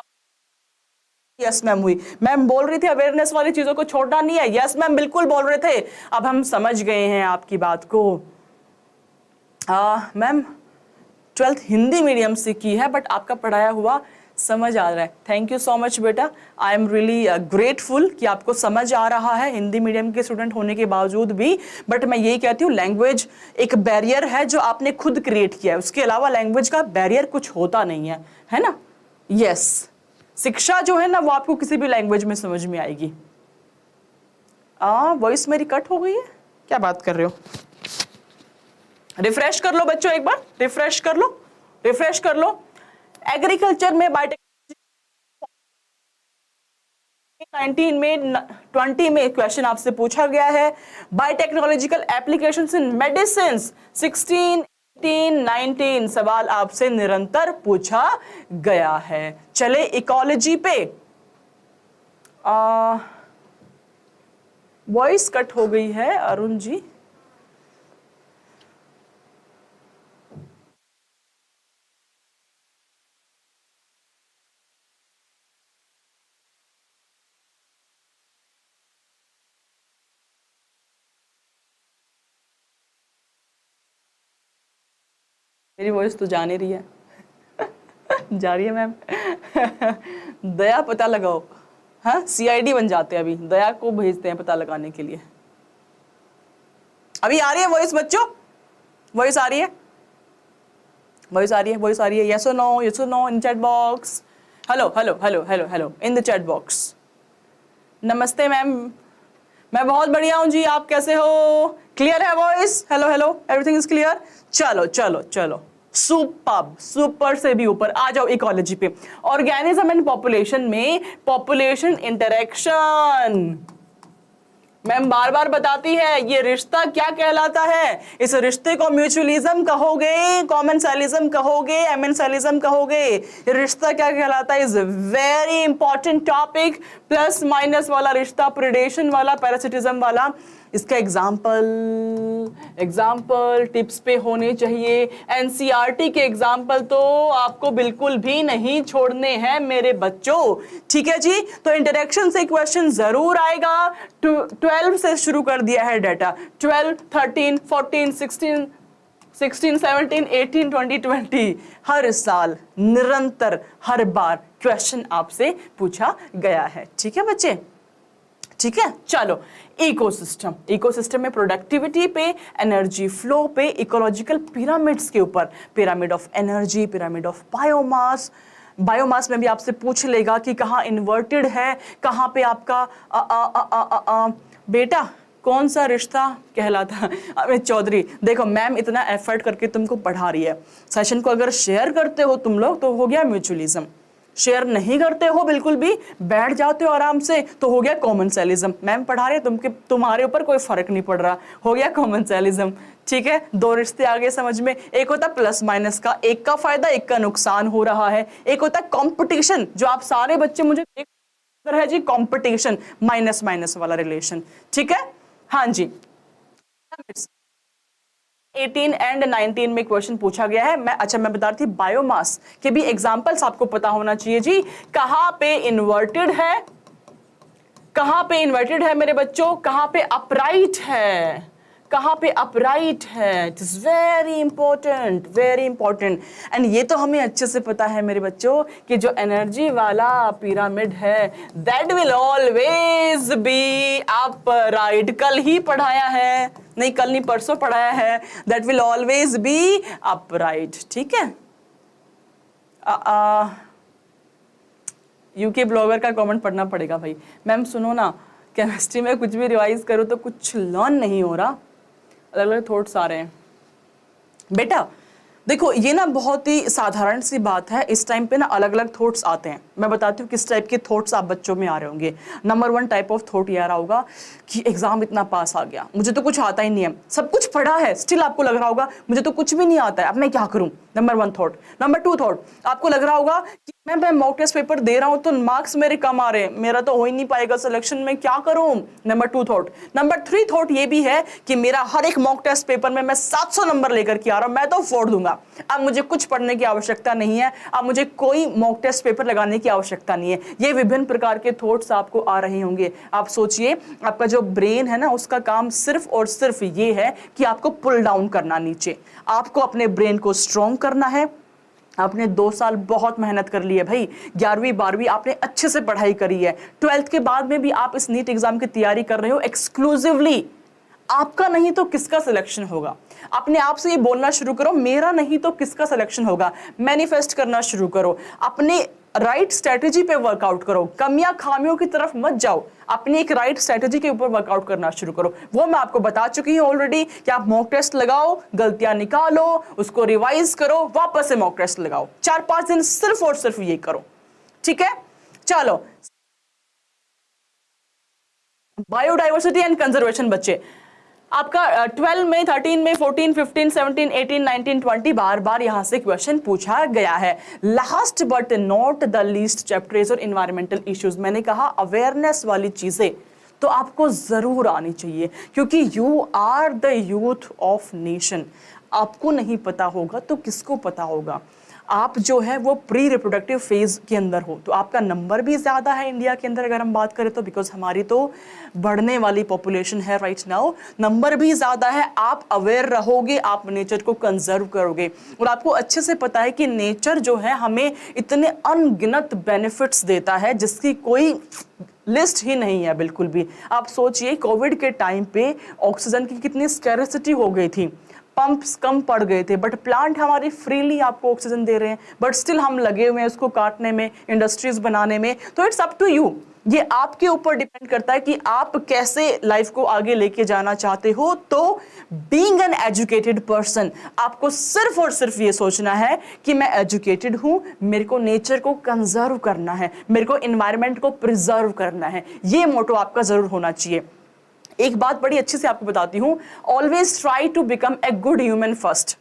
यस मैम हुई। मैम बोल रही थी अवेयरनेस वाली चीजों को छोड़ना नहीं है। यस मैम बिल्कुल बोल रहे थे, अब हम समझ गए हैं आपकी बात को। मैम 12th हिंदी मीडियम से की है, बट आपका पढ़ाया हुआ समझ आ रहा है। थैंक यू सो मच बेटा, आई एम रियली ग्रेटफुल कि आपको समझ आ रहा है हिंदी मीडियम के स्टूडेंट होने के बावजूद भी। बट मैं यही कहती हूँ, लैंग्वेज एक बैरियर है जो आपने खुद क्रिएट किया है, उसके अलावा लैंग्वेज का बैरियर कुछ होता नहीं है ना। यस, शिक्षा जो है ना वो आपको किसी भी लैंग्वेज में समझ में आएगी। वॉइस मेरी कट हो गई है, क्या बात कर रहे हो? रिफ्रेश कर लो बच्चों, एक बार रिफ्रेश कर लो। एग्रीकल्चर में बायोटेक्नोलॉजी 19 में, 20 में क्वेश्चन आपसे पूछा गया है। बायोटेक्नोलॉजिकल एप्लीकेशंस इन मेडिसिन्स 16, 18, 19 सवाल आपसे निरंतर पूछा गया है। चले इकोलॉजी पे। वॉइस कट हो गई है अरुण जी। मेरी वॉइस तो जा नहीं रही है जा रही है मैम दया पता लगाओ। हाँ, CID बन जाते हैं, अभी दया को भेजते हैं पता लगाने के लिए। अभी आ रही है वॉइस बच्चों? वॉइस आ रही है? यस और no in chat box. Hello in the chat box. नमस्ते मैम, मैं बहुत बढ़िया हूं जी, आप कैसे हो? क्लियर है voice? Hello everything is clear? चलो सुपर से भी ऊपर आ जाओ इकोलॉजी पे। ऑर्गेनिज्म एंड पॉपुलेशन में पॉपुलेशन इंटरेक्शन। मैम बार बताती है ये रिश्ता क्या कहलाता है। इस रिश्ते को म्यूचुअलिज्म कहोगे, कॉमेंसलिज्म कहोगे, एमेंसलिज्म कहोगे, ये रिश्ता क्या कहलाता है? Is very important topic. Plus minus वाला रिश्ता, प्रेडेशन वाला, पैरासिटिज्म वाला, इसका एग्जाम्पल टिप्स पे होने चाहिए। NCERT के एग्जाम्पल तो आपको बिल्कुल भी नहीं छोड़ने हैं मेरे बच्चों, ठीक है जी। तो इंटरेक्शन से क्वेश्चन जरूर आएगा। 12 से शुरू कर दिया है डाटा, 12, 13, 14, 16, 17, 18, 20 हर साल निरंतर हर बार क्वेश्चन आपसे पूछा गया है, ठीक है बच्चे? ठीक है, चलो इकोसिस्टम में प्रोडक्टिविटी पे, एनर्जी फ्लो पे, इकोलॉजिकल पिरामिड्स के ऊपर, pyramid of energy, pyramid of biomass में भी आपसे पूछ लेगा कि कहाँ इन्वर्टेड है, कहाँ पे आपका बेटा कौन सा रिश्ता कहलाता। अमित चौधरी, देखो मैम इतना एफर्ट करके तुमको पढ़ा रही है, सेशन को अगर शेयर करते हो तुम लोग तो हो गया म्यूचुअलिज्म, शेयर नहीं करते हो बिल्कुल भी, बैठ जाते हो आराम से, तो हो गया कॉमनसेलिज्म। मैम पढ़ा रहे तुम्हारे ऊपर कोई फर्क नहीं पड़ रहा, हो गया कॉमनसेलिज्म, ठीक है। दो रिश्ते आगे समझ में, एक होता प्लस माइनस का, एक का फायदा एक का नुकसान हो रहा है। एक होता कंपटीशन, जो आप सारे बच्चे मुझे आंसर है जी कंपटीशन, माइनस माइनस वाला रिलेशन। ठीक है, हाँ जी। 18 एंड 19 में क्वेश्चन पूछा गया है। मैं बता रही थी बायोमास के भी एग्जांपल्स आपको पता होना चाहिए जी। कहां पे इन्वर्टेड है, कहां पे इन्वर्टेड है मेरे बच्चों, कहां पे अपराइट है, कहां पे अपराइट है। It is very important, very important. And ये तो हमें अच्छे से पता है मेरे बच्चों कि जो एनर्जी वाला पिरामिड है that will always be upright. कल ही पढ़ाया है, नहीं कल नहीं परसों पढ़ाया है, that will always be upright. ठीक है, यूके ब्लॉगर का कमेंट पढ़ना पड़ेगा भाई। मैम सुनो ना, केमिस्ट्री में कुछ भी रिवाइज करो तो कुछ लर्न नहीं हो रहा, अलग अलग थॉट्स आ रहे हैं। बेटा देखो ये ना बहुत ही साधारण सी बात है, इस टाइम पे ना अलग अलग थॉट्स आते हैं। मैं बताती हूँ किस टाइप के थॉट्स आप बच्चों में आ रहे होंगे। नंबर 1 टाइप ऑफ थॉट ये आ रहा होगा कि एग्जाम इतना पास आ गया, मुझे तो कुछ आता ही नहीं है, सब कुछ पढ़ा है स्टिल आपको लग रहा होगा मुझे तो कुछ भी नहीं आता है, अब मैं क्या करूं। Number 1 thought. नंबर 2 थॉट, आपको लग रहा होगा कि मैं मॉक टेस्ट पेपर दे रहा हूं तो मार्क्स मेरे कम आ रहे हैं, मेरा तो हो ही नहीं पाएगा सिलेक्शन में, क्या करूं। Number 2 thought. नंबर 3 थॉट ये भी है कि मेरा हर एक मॉक टेस्ट पेपर में मैं 700 नंबर लेकर के आ रहा हूं, मैं तो फोड़ दूंगा, अब मुझे कुछ पढ़ने की आवश्यकता नहीं है, अब मुझे कोई मॉक टेस्ट पेपर लगाने की आवश्यकता नहीं है। ये विभिन्न प्रकार के थॉट्स आपको आ रहे होंगे। आप सोचिए आपका जो ब्रेन है ना उसका काम सिर्फ और सिर्फ ये है कि आपको पुल डाउन करना नीचे, आपको अपने ब्रेन को स्ट्रॉन्ग करना है। आपने 2 साल बहुत मेहनत कर ली है भाई, 11वीं 12वीं आपने अच्छे से पढ़ाई करी है, 12th के बाद में भी आप इस नीट एग्जाम की तैयारी कर रहे हो एक्सक्लूसिवली। आपका नहीं तो किसका सिलेक्शन होगा। अपने आप से ये बोलना शुरू करो, मेरा नहीं तो किसका सिलेक्शन होगा। मैनिफेस्ट करना शुरू करो, अपने राइट स्ट्रेटेजी पे वर्कआउट करो, कमियां खामियों की तरफ मत जाओ, अपनी एक राइट स्ट्रेटेजी के ऊपर वर्कआउट करना शुरू करो। वो मैं आपको बता चुकी हूं ऑलरेडी कि आप मॉक टेस्ट लगाओ, गलतियां निकालो, उसको रिवाइज करो, वापस से मॉक टेस्ट लगाओ, 4-5 दिन सिर्फ और सिर्फ ये करो। ठीक है, चलो बायोडाइवर्सिटी एंड कंजर्वेशन बच्चे आपका 12 में, 13 में, 14, 15, 17, 18, 19, 20 बार बार यहां से क्वेश्चन पूछा गया है। Last but not the least chapter is और इन्वायरमेंटल इश्यूज। मैंने कहा अवेयरनेस वाली चीजें तो आपको जरूर आनी चाहिए क्योंकि you are the youth of nation. आपको नहीं पता होगा तो किसको पता होगा। आप जो है वो प्री रिप्रोडक्टिव फेज के अंदर हो तो आपका नंबर भी ज्यादा है इंडिया के अंदर अगर हम बात करें तो, बिकॉज हमारी तो बढ़ने वाली पॉपुलेशन है राइट नाउ, नंबर भी ज्यादा है। आप अवेयर रहोगे, आप नेचर को कंजर्व करोगे और आपको अच्छे से पता है कि नेचर जो है हमें इतने अनगिनत बेनिफिट्स देता है जिसकी कोई लिस्ट ही नहीं है बिल्कुल भी। आप सोचिए कोविड के टाइम पे ऑक्सीजन की कितनी स्कैरिसिटी हो गई थी, पंप्स कम पड़ गए थे, बट प्लांट हमारे फ्रीली आपको ऑक्सीजन दे रहे हैं, बट स्टिल हम लगे हुए हैं उसको काटने में, इंडस्ट्रीज बनाने में। तो इट्स अप टू यू, ये आपके ऊपर डिपेंड करता है कि आप कैसे लाइफ को आगे लेके जाना चाहते हो। तो बीइंग एन एजुकेटेड पर्सन आपको सिर्फ और सिर्फ ये सोचना है कि मैं एजुकेटेड हूं, मेरे को नेचर को कंजर्व करना है, मेरे को एनवायरनमेंट को प्रिजर्व करना है, ये मोटो आपका जरूर होना चाहिए। एक बात बड़ी अच्छी से आपको बताती हूं, always try to become a good human first.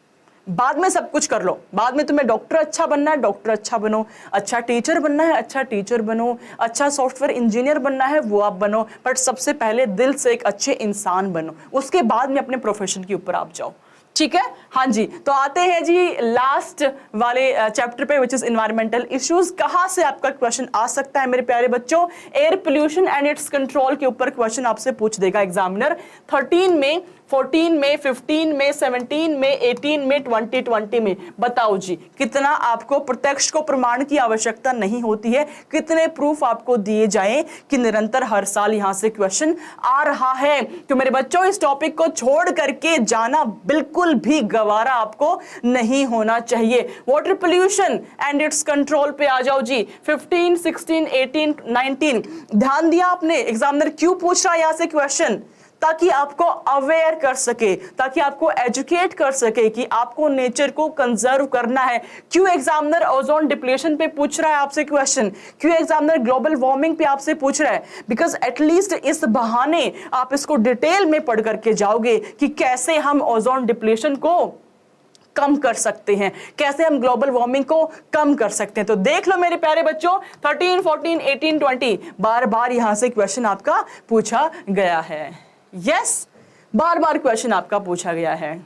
बाद में सब कुछ कर लो, बाद में तुम्हें डॉक्टर अच्छा बनना है डॉक्टर अच्छा बनो, अच्छा टीचर बनना है अच्छा टीचर बनो, अच्छा सॉफ्टवेयर इंजीनियर बनना है वो आप बनो, बट सबसे पहले दिल से एक अच्छे इंसान बनो, उसके बाद में अपने प्रोफेशन के ऊपर आप जाओ। ठीक है, हाँ जी। तो आते हैं जी लास्ट वाले चैप्टर पे विच इज एनवायरमेंटल इश्यूज। कहां से आपका क्वेश्चन आ सकता है मेरे प्यारे बच्चों, air pollution and it's control के ऊपर क्वेश्चन आपसे पूछ देगा एग्जामिनर। 13 में, 14 में, 15 में, 17 में, 18 में, 20 में। बताओ जी कितना आपको प्रत्यक्ष को प्रमाण की आवश्यकता नहीं होती है, कितने प्रूफ आपको दिए जाएं कि निरंतर हर साल यहां से क्वेश्चन आ रहा है। तो मेरे बच्चों इस टॉपिक को छोड़ करके जाना बिल्कुल भी गवारा आपको नहीं होना चाहिए। Water pollution and it's control पे आ जाओ जी। 15, 16, 18, 19 ध्यान दिया आपने, एग्जामिनर क्यों पूछ रहा है यहां से क्वेश्चन, ताकि आपको अवेयर कर सके, ताकि आपको एजुकेट कर सके कि आपको नेचर को कंजर्व करना है। क्यों एग्जामिनर ओजोन डिप्लेशन पे पूछ रहा है आपसे क्वेश्चन, क्यों एग्जामिनर ग्लोबल वार्मिंग पे आपसे पूछ रहा है, बिकॉज एटलीस्ट इस बहाने आप इसको डिटेल में पढ़ करके जाओगे कि कैसे हम ओजोन डिप्लेशन को कम कर सकते हैं, कैसे हम ग्लोबल वार्मिंग को कम कर सकते हैं। तो देख लो मेरे प्यारे बच्चों, 13, 14, 18, 20 बार बार यहां से क्वेश्चन आपका पूछा गया है। यस, बार बार क्वेश्चन आपका पूछा गया है।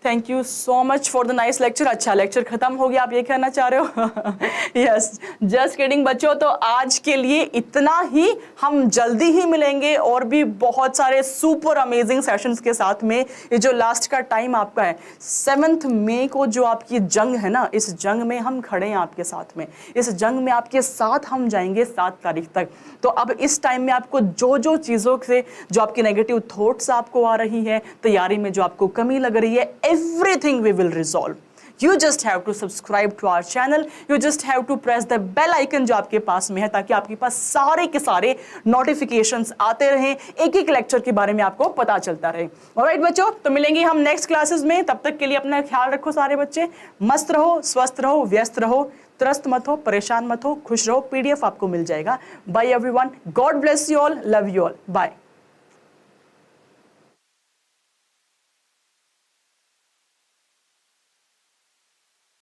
Thank you so much for the nice lecture. अच्छा, लेक्चर खत्म हो गया, आप ये कहना चाह रहे हो? यस, जस्ट किडिंग बच्चों। तो आज के लिए इतना ही, हम जल्दी ही मिलेंगे और भी बहुत सारे सुपर अमेजिंग सेशंस के साथ में। ये जो लास्ट का टाइम आपका है 7 मई को, जो आपकी जंग है ना, इस जंग में हम खड़े हैं आपके साथ में, इस जंग में आपके साथ हम जाएंगे 7 तारीख तक। तो अब इस टाइम में आपको जो जो चीज़ों से, जो आपकी नेगेटिव थॉट्स आपको आ रही है, तैयारी में जो आपको कमी लग रही है, everything we will resolve. You just have to subscribe to our channel. You just have to press the bell icon जो आपके पास में है, ताकि आपके पास सारे के सारे नोटिफिकेशंस आते रहें, एक एक लेक्चर के बारे में आपको पता चलता रहे। ऑलराइट बच्चों, तो मिलेंगे हम नेक्स्ट क्लासेस में। तब तक के लिए अपना ख्याल रखो सारे बच्चे। मस्त रहो, स्वस्थ रहो, व्यस्त रहो, त्रस्त मत हो, परेशान मत हो, खुश रहो। PDF आपको मिल जाएगा। Bye everyone, God bless you all, love you all, bye.